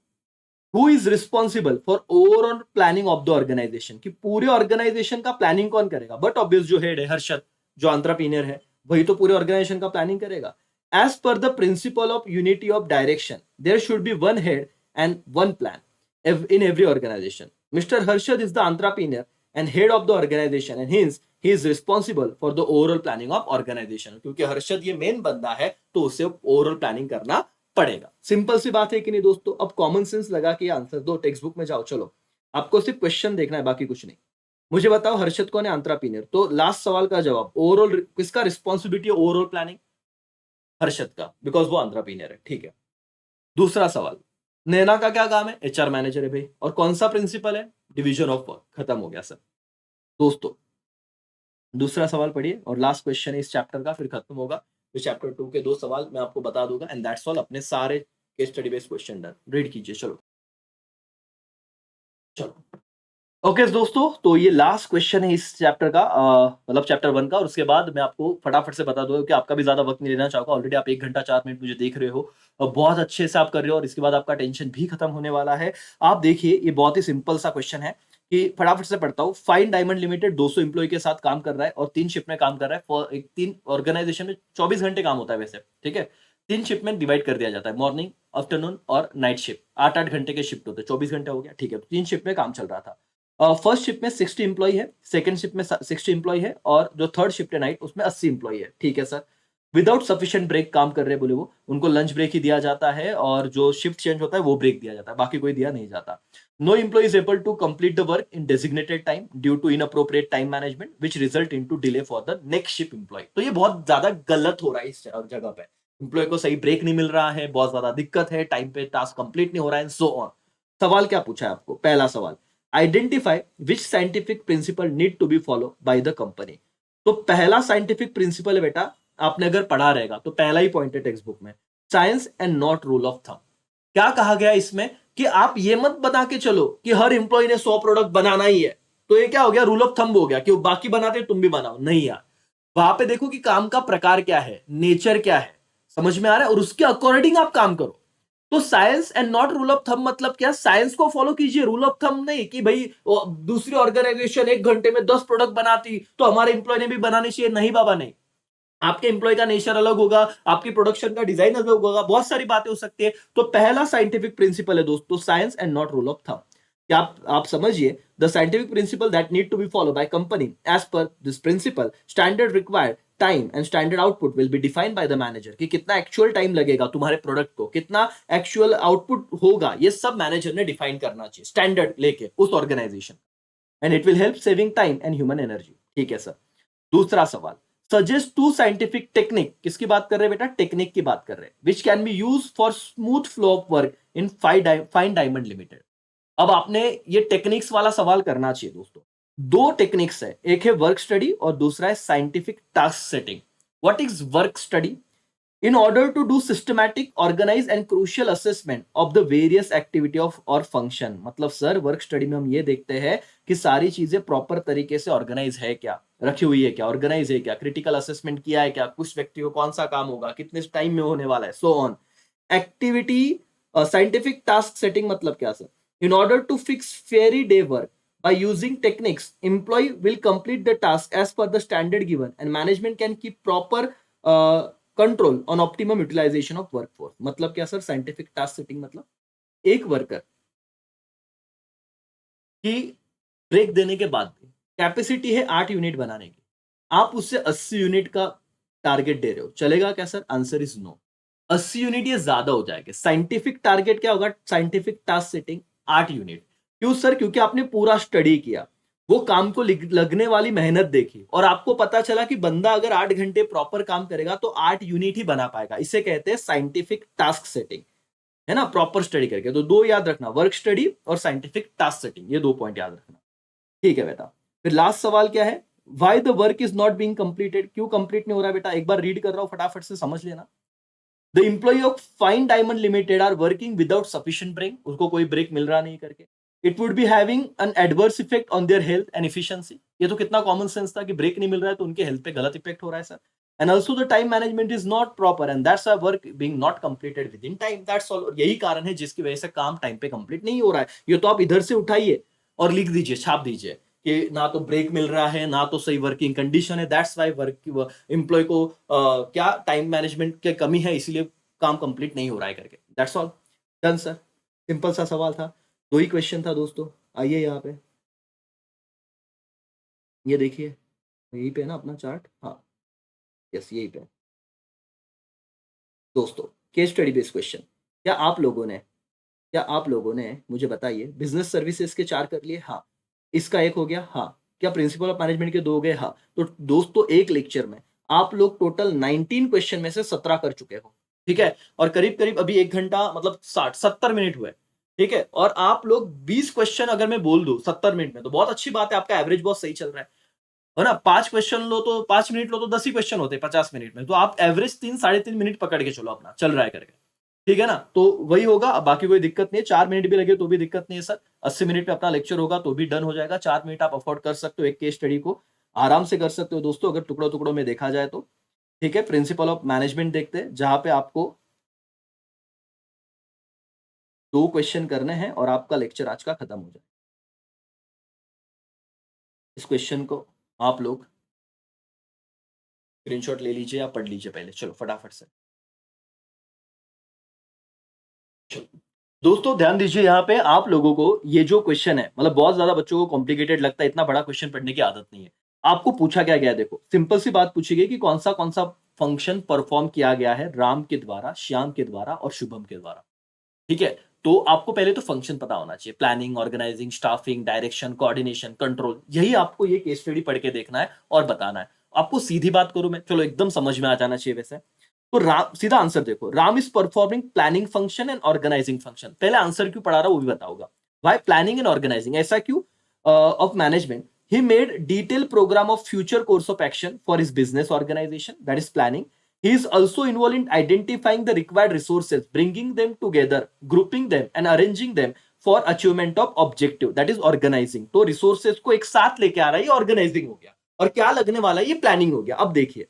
who is responsible for overall planning of the organisation. कि पूरे ऑर्गेनाइजेशन का प्लानिंग कौन करेगा? बट ऑब्वियस जो हेड है हर्षद, जो एंटरप्रेन्योर है, वही तो पूरे ऑर्गेनाइजेशन का प्लानिंग करेगा। As per the principle of unity of direction, there should be one head and one plan in every organization. Mr. Harshad is the entrepreneur and head of the organization and hence he is responsible for the overall planning of organization. क्योंकि हर्षद ये main बंदा है तो उसे overall planning करना पड़ेगा। Simple सी बात है कि नहीं दोस्तों? अब कॉमन सेंस लगा के आंसर दो, टेक्स्ट बुक में जाओ। चलो, आपको सिर्फ क्वेश्चन देखना है, बाकी कुछ नहीं। मुझे बताओ हर्षद कौन है? एंटरप्रेन्योर। तो लास्ट सवाल का जवाब, ओवरऑल किसका रिस्पॉन्सिबिलिटी है ओवरऑल प्लानिंग? हर्षद का, बिकॉज वो एंटरप्रेन्योर है, ठीक है। दूसरा सवाल, नैना का क्या काम है? एचआर मैनेजर है भाई। और कौन सा प्रिंसिपल है? Division of work. खत्म हो गया सर। दोस्तों दूसरा सवाल पढ़िए और लास्ट क्वेश्चन है इस चैप्टर का, फिर खत्म होगा। फिर चैप्टर 2 के 2 सवाल मैं आपको बता दूंगा एंड दैट्स ऑल। अपने सारे case study based question done. Read कीजिए। चलो चलो ओके दोस्तों, तो ये लास्ट क्वेश्चन है इस चैप्टर का, मतलब चैप्टर 1 का। और उसके बाद मैं आपको फटाफट से बता दूंगा कि आपका भी ज्यादा वक्त नहीं लेना चाहूंगा। ऑलरेडी आप 1 घंटा 4 मिनट मुझे देख रहे हो और बहुत अच्छे से आप कर रहे हो, और इसके बाद आपका टेंशन भी खत्म होने वाला है। आप देखिए, ये बहुत ही सिंपल सा क्वेश्चन है कि फटाफट से पढ़ता हूँ। फाइन डायमंड लिमिटेड 200 एम्प्लॉय के साथ काम कर रहा है और 3 शिफ्ट में काम कर रहा है। फॉर एक 3 ऑर्गेनाइजेशन में 24 घंटे काम होता है वैसे, ठीक है? 3 शिफ्ट में डिवाइड कर दिया जाता है, मॉर्निंग, आफ्टरनून और नाइट शिफ्ट। 8-8 घंटे के शिफ्ट होते हैं, 24 घंटे हो गया, ठीक है? तो 3 शिफ्ट में काम चल रहा था। फर्स्ट शिफ्ट में 60 एम्प्लॉय है, सेकंड शिफ्ट में 60 एम्प्लॉय है और जो थर्ड शिफ्ट है नाइट उसमें 80 एम्प्लॉय है, ठीक है सर? विदाउट सफिशिएंट ब्रेक काम कर रहे हैं बोले वो, उनको लंच ब्रेक ही दिया जाता है और जो शिफ्ट चेंज होता है वो ब्रेक दिया जाता है, बाकी कोई दिया नहीं जाता। No employee is able to complete the work in designated time due to inappropriate time management, which result into delay for the next shift employee। तो ये बहुत ज्यादा गलत हो रहा है इस जगह पे। एम्प्लॉय को सही ब्रेक नहीं मिल रहा है, बहुत ज्यादा दिक्कत है, टाइम पे टास्क कंप्लीट नहीं हो रहा है, सो ऑन। सवाल क्या पूछा है आपको? पहला सवाल, identify which scientific principle need to be follow by the company. तो पहला साइंटिफिक प्रिंसिपल है बेटा, आपने अगर पढ़ा रहेगा तो पहला ही पॉइंट है टेक्स्ट बुक में, science and not rule of thumb. क्या कहा गया इसमें कि आप ये मत बता के चलो कि हर एम्प्लॉय ने 100 प्रोडक्ट बनाना ही है, तो ये क्या हो गया, रूल ऑफ थंब हो गया कि वो बाकी बनाते तुम भी बनाओ। नहीं यार, वहां पे देखो कि काम का प्रकार क्या है, नेचर क्या है, समझ में आ रहा है, और उसके अकॉर्डिंग आप काम करो। तो science and not rule of thumb मतलब क्या, साइंस को फॉलो कीजिए, रूल ऑफ थंब नहीं कि भाई दूसरी ऑर्गेनाइजेशन 1 घंटे में 10 प्रोडक्ट बनाती तो हमारे एम्प्लॉय ने भी बनाने चाहिए, नहीं बाबा नहीं। आपके एम्प्लॉय का नेचर अलग होगा, आपकी प्रोडक्शन का डिजाइन अलग होगा, बहुत सारी बातें हो सकती है। तो पहला साइंटिफिक प्रिंसिपल है दोस्तों, science and not rule of thumb. क्या आप समझिए, the scientific principle that need to be follow by company, as per this principle standard required time and standard output will be defined by the manager. कि कितना actual time लगेगा तुम्हारे product को, कितना actual output होगा, ये सब manager ने डिफाइन करना चाहिए स्टैंडर्ड लेके उस organisation. And it will help saving time and human energy, ठीक है सर? दूसरा सवाल, सजेस्ट टू साइंटिफिक टेक्निक। किसकी बात कर रहे हैं बेटा? टेक्निक की बात कर रहे हैं, which can be use for smooth flow of work in fine diamond limited. अब आपने ये टेक्निक्स वाला सवाल करना चाहिए दोस्तों। दो टेक्निक्स है, एक है वर्क स्टडी और दूसरा है scientific task setting. What is work study? in order to do systematic, organize and crucial assessment of the various activity of और function। मतलब सर वर्क स्टडी में हम ये देखते हैं कि सारी चीजें प्रॉपर तरीके से ऑर्गेनाइज है क्या, रखी हुई है क्या, ऑर्गेनाइज है क्या, क्रिटिकल असेसमेंट किया है क्या, कुछ व्यक्ति को कौन सा काम होगा, कितने टाइम में होने वाला है, so on. Activity scientific task setting मतलब क्या sir? In order to fix fair day work by using techniques, employee will complete the task as per the standard given and management can keep proper control on optimum utilisation of workforce. मतलब क्या sir scientific task setting? मतलब एक worker की break देने के बाद capacity है 8 unit बनाने की, आप उससे 80 यूनिट का टारगेट दे रहे हो, चलेगा क्या sir? Answer is no. 80 unit ये ज्यादा हो जाएगा। साइंटिफिक टारगेट क्या होगा? Scientific task setting 8 unit. क्यों सर? क्योंकि आपने पूरा स्टडी किया, वो काम को लगने वाली मेहनत देखी और आपको पता चला कि बंदा अगर 8 घंटे प्रॉपर काम करेगा तो 8 यूनिट ही बना पाएगा। इसे कहते हैं साइंटिफिक टास्क सेटिंग, है ना? प्रॉपर स्टडी करके। तो दो याद रखना, वर्क स्टडी और साइंटिफिक टास्क सेटिंग, ये 2 पॉइंट याद रखना, ठीक है बेटा? फिर लास्ट सवाल क्या है? Why the work is not being completed. क्यों कंप्लीट नहीं हो रहा है बेटा? एक बार रीड कर रहा हूं, फटाफट से समझ लेना। The employee of fine diamond limited are working without sufficient break. उसको कोई ब्रेक मिल रहा नहीं करके। It would be having an adverse effect on their health and efficiency. ये तो कितना कॉमन सेंस था कि ब्रेक नहीं मिल रहा है तो उनके हेल्थ पे गलत इफेक्ट हो रहा है sir. And also the time management is not proper and that's why work being not completed with in time. That's all. यही कारण है जिसकी वजह से काम टाइम पे कंप्लीट नहीं हो रहा है। ये तो आप इधर से उठाइए और लिख दीजिए, छाप दीजिए कि ना तो ब्रेक मिल रहा है ना तो सही वर्किंग कंडीशन है। दैट्स वाई वर्क एम्प्लॉय को क्या टाइम मैनेजमेंट की कमी है, इसीलिए काम कंप्लीट नहीं हो रहा है करके। That's all. Done sir. Simple सा सवाल था, दो ही क्वेश्चन था दोस्तों। आइए यहाँ पे, ये देखिए, यहीं पे है ना अपना चार्ट? हाँ, यस यहीं पे। दोस्तों, केस स्टडी बेस्ड क्वेश्चन। क्या आप लोगों ने मुझे बताइए, बिजनेस सर्विसेज के 4 कर लिए? हाँ। इसका एक हो गया? हाँ। क्या प्रिंसिपल ऑफ मैनेजमेंट के 2 हो गए? हाँ। तो दोस्तों एक लेक्चर में आप लोग टोटल 19 क्वेश्चन में से 17 कर चुके हो, ठीक है? और करीब करीब अभी 1 घंटा मतलब 60-70 मिनट हुए, ठीक है? और आप लोग 20 क्वेश्चन अगर मैं बोल दूं 70 मिनट में तो बहुत अच्छी बात है, आपका एवरेज बहुत सही चल रहा है ना? 5 क्वेश्चन लो तो 5 मिनट लो तो 10 ही क्वेश्चन होते हैं 50 मिनट में, तो आप एवरेज 3-3.5 मिनट पकड़ के चलो, अपना चल रहा है करके, ठीक है ना? तो वही होगा, अब बाकी कोई दिक्कत नहीं है। 4 मिनट भी लगे तो भी दिक्कत नहीं है सर। 80 मिनट में अपना लेक्चर होगा तो भी डन हो जाएगा। 4 मिनट आप अफोर्ड कर सकते हो, एक केस स्टडी को आराम से कर सकते हो दोस्तों, अगर टुकड़ों टुकड़ों में देखा जाए तो। ठीक है, प्रिंसिपल ऑफ मैनेजमेंट देखते हैं, जहां पे आपको 2 क्वेश्चन करने हैं और आपका लेक्चर आज का खत्म हो जाए। इस क्वेश्चन को आप लोग स्क्रीनशॉट ले लीजिए या पढ़ लीजिए पहले, चलो फटाफट से। दोस्तों ध्यान दीजिए, यहाँ पे आप लोगों को ये जो क्वेश्चन है, मतलब बहुत ज्यादा बच्चों को कॉम्प्लिकेटेड लगता है, इतना बड़ा क्वेश्चन पढ़ने की आदत नहीं है। आपको पूछा क्या गया है, देखो सिंपल सी बात पूछी गई कि कौन सा फंक्शन परफॉर्म किया गया है राम के द्वारा, श्याम के द्वारा और शुभम के द्वारा। ठीक है, तो आपको पहले तो फंक्शन पता होना चाहिए, planning, organising, staffing, direction, coordination, control, यही आपको ये केस स्टडी पढ़ के देखना है और बताना है। आपको सीधी बात करूं मैं, चलो एकदम समझ में आ जाना चाहिए वैसे। तो राम, सीधा आंसर देखो, Ram is performing planning function and organising function. पहले आंसर क्यों पढ़ा रहा हूं वो भी बताऊंगा। व्हाई प्लानिंग एंड ऑर्गेनाइजिंग, ऐसा क्यों? Of management, he made detailed program of future course of action for his business organization, that is planning. He is also involved in identifying the required resources, bringing them together, grouping them and arranging them for achievement of objective, that is organizing. तो resources को एक साथ लेके आ रहा है, ये organizing हो गया, और क्या लगने वाला है, ये planning हो गया। अब देखिए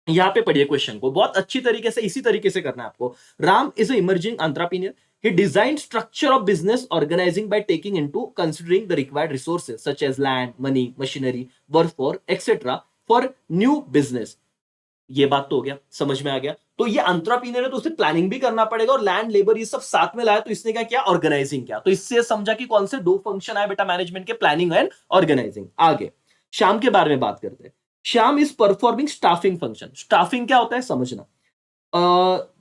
यहाँ पे पढ़िए क्वेश्चन को बहुत अच्छी तरीके से, इसी तरीके से करना है आपको। Ram is emerging entrepreneur, he designed structure of business organizing by taking into considering the required resources such as land, money, machinery, workforce, etc. for new business. ये बात तो हो गया, समझ में आ गया। तो ये एंटरप्रेन्योर है तो उसे प्लानिंग भी करना पड़ेगा, और लैंड, लेबर, ये सब साथ में लाया, तो इसने क्या किया, ऑर्गेनाइजिंग किया। तो इससे समझा कि कौन से दो फंक्शन आए बेटा मैनेजमेंट के, प्लानिंग एंड ऑर्गेनाइजिंग। आगे श्याम के बारे में बात करते हैं। Shyam is performing staffing function. Staffing क्या होता है समझना।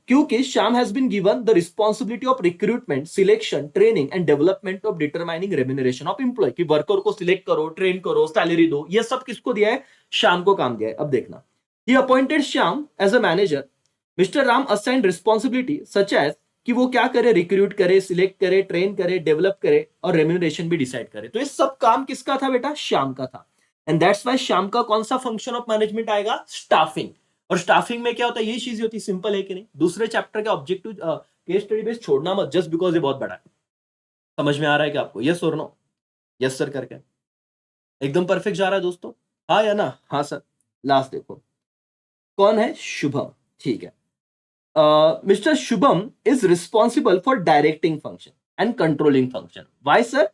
क्योंकि Shyam has been given the responsibility of recruitment, selection, training and development of determining remuneration of employee, कि वर्कर को सिलेक्ट करो, ट्रेन करो, सैलरी दो, ये सब किसको दिया है, श्याम को काम दिया है। अब देखना, he appointed Shyam as a manager. Mister Ram assigned responsibility such as कि वो क्या करे, रिक्रूट करे, सिलेक्ट करे, ट्रेन करे, डेवलप करे और रेम्यूनरेशन भी डिसाइड करे। तो ये सब काम किसका था बेटा, श्याम का था। एंड दैट्स वाई श्याम का कौन सा फंक्शन ऑफ मैनेजमेंट आएगा, स्टाफिंग। और स्टाफिंग में क्या होता है, यही चीज होती है, सिंपल है कि नहीं। दूसरे चैप्टर का ऑब्जेक्टिव केस स्टडी बेस छोड़ना मत, जस्ट बिकॉज ये बहुत बड़ा है। समझ में आ रहा है कि आपको, यस और नो, यस सर करके एकदम परफेक्ट जा रहा है दोस्तों, हाँ या ना, हाँ सर। लास्ट देखो कौन है, शुभम। ठीक है, mister Shubham is responsible for directing function and controlling function. Why sir,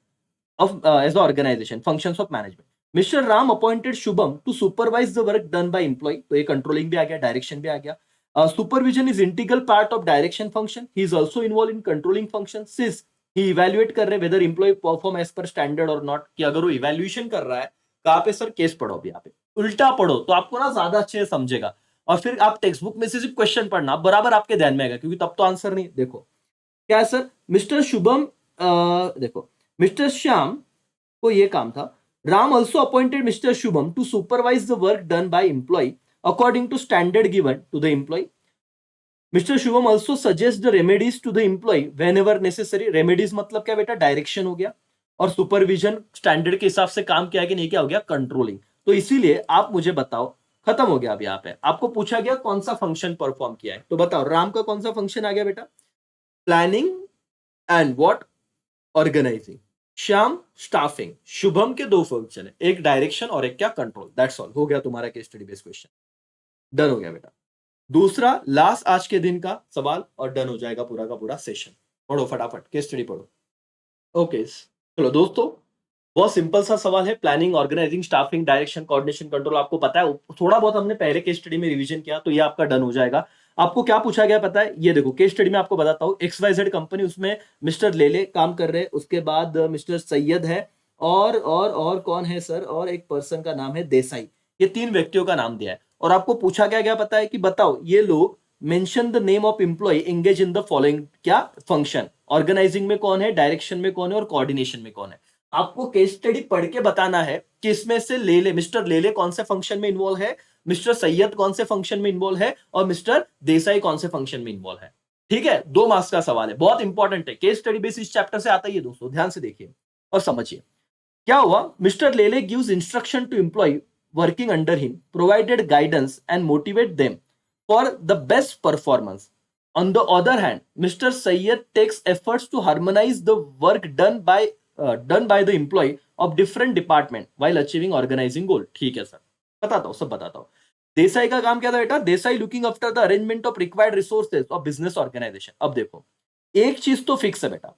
of as the organization functions of management. Mr. Ram appointed Shubham to supervise the work done by employee. तो ये controlling भी आ गया, direction भी आ गया। Supervision is integral part of direction function. He is also involved in controlling function since he evaluate कर रहे whether employee perform as per standard or not, कि अगर वो evaluation कर रहा है, कहाँ पे सर, केस पढ़ो अभी यहाँ पे, उल्टा पढ़ो तो आपको ना ज्यादा अच्छे से समझेगा। और फिर आप टेक्स्ट बुक में से सिर्फ क्वेश्चन पढ़ना, बराबर आपके ध्यान में आएगा, क्योंकि तब तो आंसर नहीं। देखो क्या है सर, मिस्टर शुभम, देखो मिस्टर श्याम को ये काम था। Ram also appointed mister Shubham to supervise the work done by employee according to standard given to the employee. Mister Shubham also suggest the remedies to the employee whenever necessary. Remedies मतलब क्या बेटा, direction हो गया, और सुपरविजन स्टैंडर्ड के हिसाब से काम किया कि नहीं, क्या हो गया, कंट्रोलिंग। तो इसीलिए आप मुझे बताओ, खत्म हो गया। अब यहाँ पे आपको पूछा गया कौन सा फंक्शन परफॉर्म किया है, तो बताओ राम का कौन सा फंक्शन आ गया बेटा, planning and what, organising. Shyam staffing. Shubham के दो फंक्शन है, एक डायरेक्शन और एक क्या, कंट्रोल। दैट्स ऑल, हो गया तुम्हारा case study based question, done हो गया बेटा। दूसरा लास्ट आज के दिन का सवाल और डन हो जाएगा पूरा का पूरा सेशन। पढ़ो फटाफट, केस स्टडी पढ़ो। ओके चलो दोस्तों, बहुत सिंपल सा सवाल है, planning, organising, staffing, direction, coordination, control आपको पता है, थोड़ा बहुत हमने पहले केस स्टडी में रिवीजन किया, तो ये आपका डन हो जाएगा। आपको क्या पूछा गया पता है, ये देखो केस स्टडी में आपको बताता हूँ, XYZ कंपनी, उसमें मिस्टर लेले काम कर रहे हैं, उसके बाद मिस्टर सैयद है, और कौन है सर, और एक पर्सन का नाम है देसाई। ये तीन व्यक्तियों का नाम दिया है, और आपको पूछा क्या गया पता है, कि बताओ ये लोग mention the name of employee engage in the following क्या फंक्शन। ऑर्गेनाइजिंग में कौन है, डायरेक्शन में कौन है, और कोऑर्डिनेशन में कौन है। आपको केस स्टडी पढ़ के बताना है कि इसमें से लेले, मिस्टर लेले कौन से फंक्शन में इन्वॉल्व है, मिस्टर सैयद कौन से फंक्शन में इन्वॉल्व है, और मिस्टर देसाई कौन से फंक्शन में इन्वॉल्व है। ठीक है, 2 मार्क्स का सवाल है, बहुत इंपॉर्टेंट है, केस स्टडी बेस इस चैप्टर से आता ही है दोस्तों, ध्यान से देखिए और समझिए। क्या हुआ, mister Lele gives instruction to employee working under him, provided guidance and motivate them for the best performance. On the other hand, Mr. Sayyed takes efforts to harmonize the work done by the employee of different department while achieving organizing goal. ठीक है sir, बताता हूँ, सब बताता हूँ। देसाई का काम क्या था बेटा, Desai looking after the arrangement of required resources of business organisation. अब देखो एक चीज तो फिक्स है बेटा,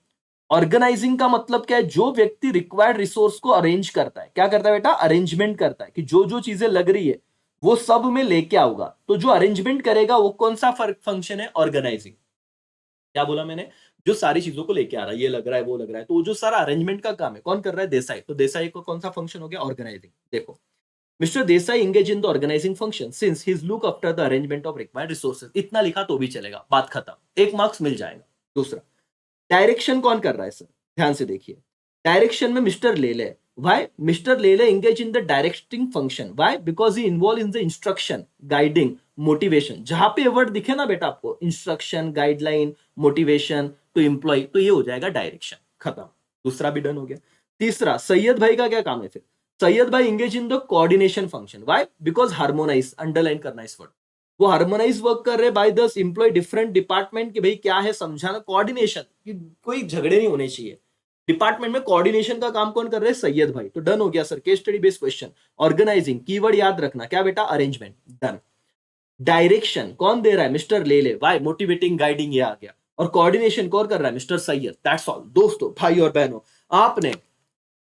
ऑर्गेनाइजिंग का मतलब क्या है? जो व्यक्ति रिक्वायर्ड रिसोर्स को अरेंज करता है, क्या करता है बेटा? अरेंजमेंट करता है कि जो जो चीजें लग रही है वो सब में लेके आऊंगा। तो जो अरेंजमेंट करेगा वो कौन सा फंक्शन है? ऑर्गेनाइजिंग। क्या बोला मैंने? जो सारी चीजों को लेके आ रहा है, ये लग रहा है, वो लग रहा है, तो जो सारा अरेंजमेंट का काम है कौन कर रहा है? देसाई। तो देसाई को कौन सा फंक्शन हो गया? ऑर्गेनाइजिंग। देखो, mister Desai engage in the organizing function since his look after the arrangement of required resources। इतना लिखा तो भी चलेगा, बात खत्म, एक मार्क्स मिल जाएगा। दूसरा, डायरेक्शन कौन कर रहा है सर? ध्यान से देखिए, डायरेक्शन में mister Lele. Why mister Lele engage in the directing function? Why? Because he involve in the instruction, guiding, motivation. जहां पे वर्ड दिखे ना बेटा आपको, instruction, guideline, motivation to employee, तो ये हो जाएगा डायरेक्शन। खत्म, दूसरा भी डन हो गया। तीसरा, सैयद भाई का क्या काम है फिर? सैयद भाई engage in the coordination function. Why? Because harmonise, underline करना इस वर्ड, वो हार्मोनाइज वर्क कर रहे बाय दस इंप्लॉय डिफरेंट डिपार्टमेंट की भाई क्या है समझाना, कोऑर्डिनेशन, कि कोई झगड़े नहीं होने चाहिए डिपार्टमेंट में। कोऑर्डिनेशन का काम कौन कर रहे हैं? सैयद भाई। तो डन हो गया sir, case study based question. Organising, keyword याद रखना, क्या बेटा? अरेंजमेंट। डन। डायरेक्शन कौन दे रहा है? Mister Lele. Y? Motivating, guiding, ये आ गया। और कोऑर्डिनेशन कौन कर रहा है? मिस्टर सैयद। दैट्स ऑल दोस्तों, भाई और बहनों, आपने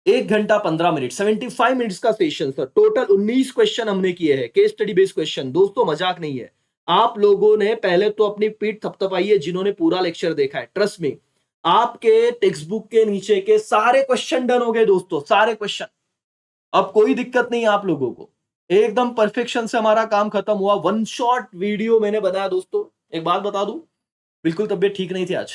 1 घंटा 15 मिनट 75 मिनट्स का सेशन सर, टोटल 19 क्वेश्चन हमने किए हैं, केस स्टडी बेस्ड क्वेश्चन। दोस्तों मजाक नहीं है। आप लोगों ने पहले तो अपनी पीठ थपथपाई है जिन्होंने पूरा लेक्चर देखा है। ट्रस्ट में, आपके टेक्स्ट बुक के नीचे के सारे क्वेश्चन डन हो गए दोस्तों, सारे क्वेश्चन। अब कोई दिक्कत नहीं है आप लोगों को, एकदम परफेक्शन से हमारा काम खत्म हुआ। वन शॉट वीडियो मैंने बनाया दोस्तों। एक बात बता दूं, बिल्कुल तबीयत ठीक नहीं थी आज,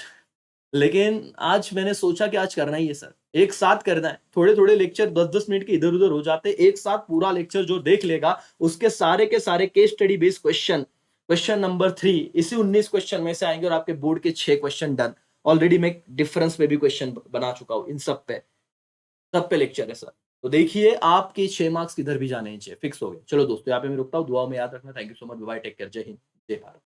लेकिन आज मैंने सोचा कि आज करना ही है सर, एक साथ करना है। थोड़े थोड़े लेक्चर 10-10 मिनट के इधर उधर हो जाते, एक साथ पूरा लेक्चर जो देख लेगा उसके सारे के सारे case study based question, question number 3 इसी 19 क्वेश्चन में से आएंगे और आपके बोर्ड के 6 क्वेश्चन डन। ऑलरेडी मैं डिफरेंस पे भी क्वेश्चन बना चुका हूं, इन सब पे लेक्चर है सर। तो देखिए, आपके 6 मार्क्स किधर भी जाने चाहिए, फिक्स हो गए। चलो दोस्तों, यहाँ पे मैं रुकता हूँ, दुआ में याद रखना। Thank you so much, bye, take care, जय हिंद, जय भारत।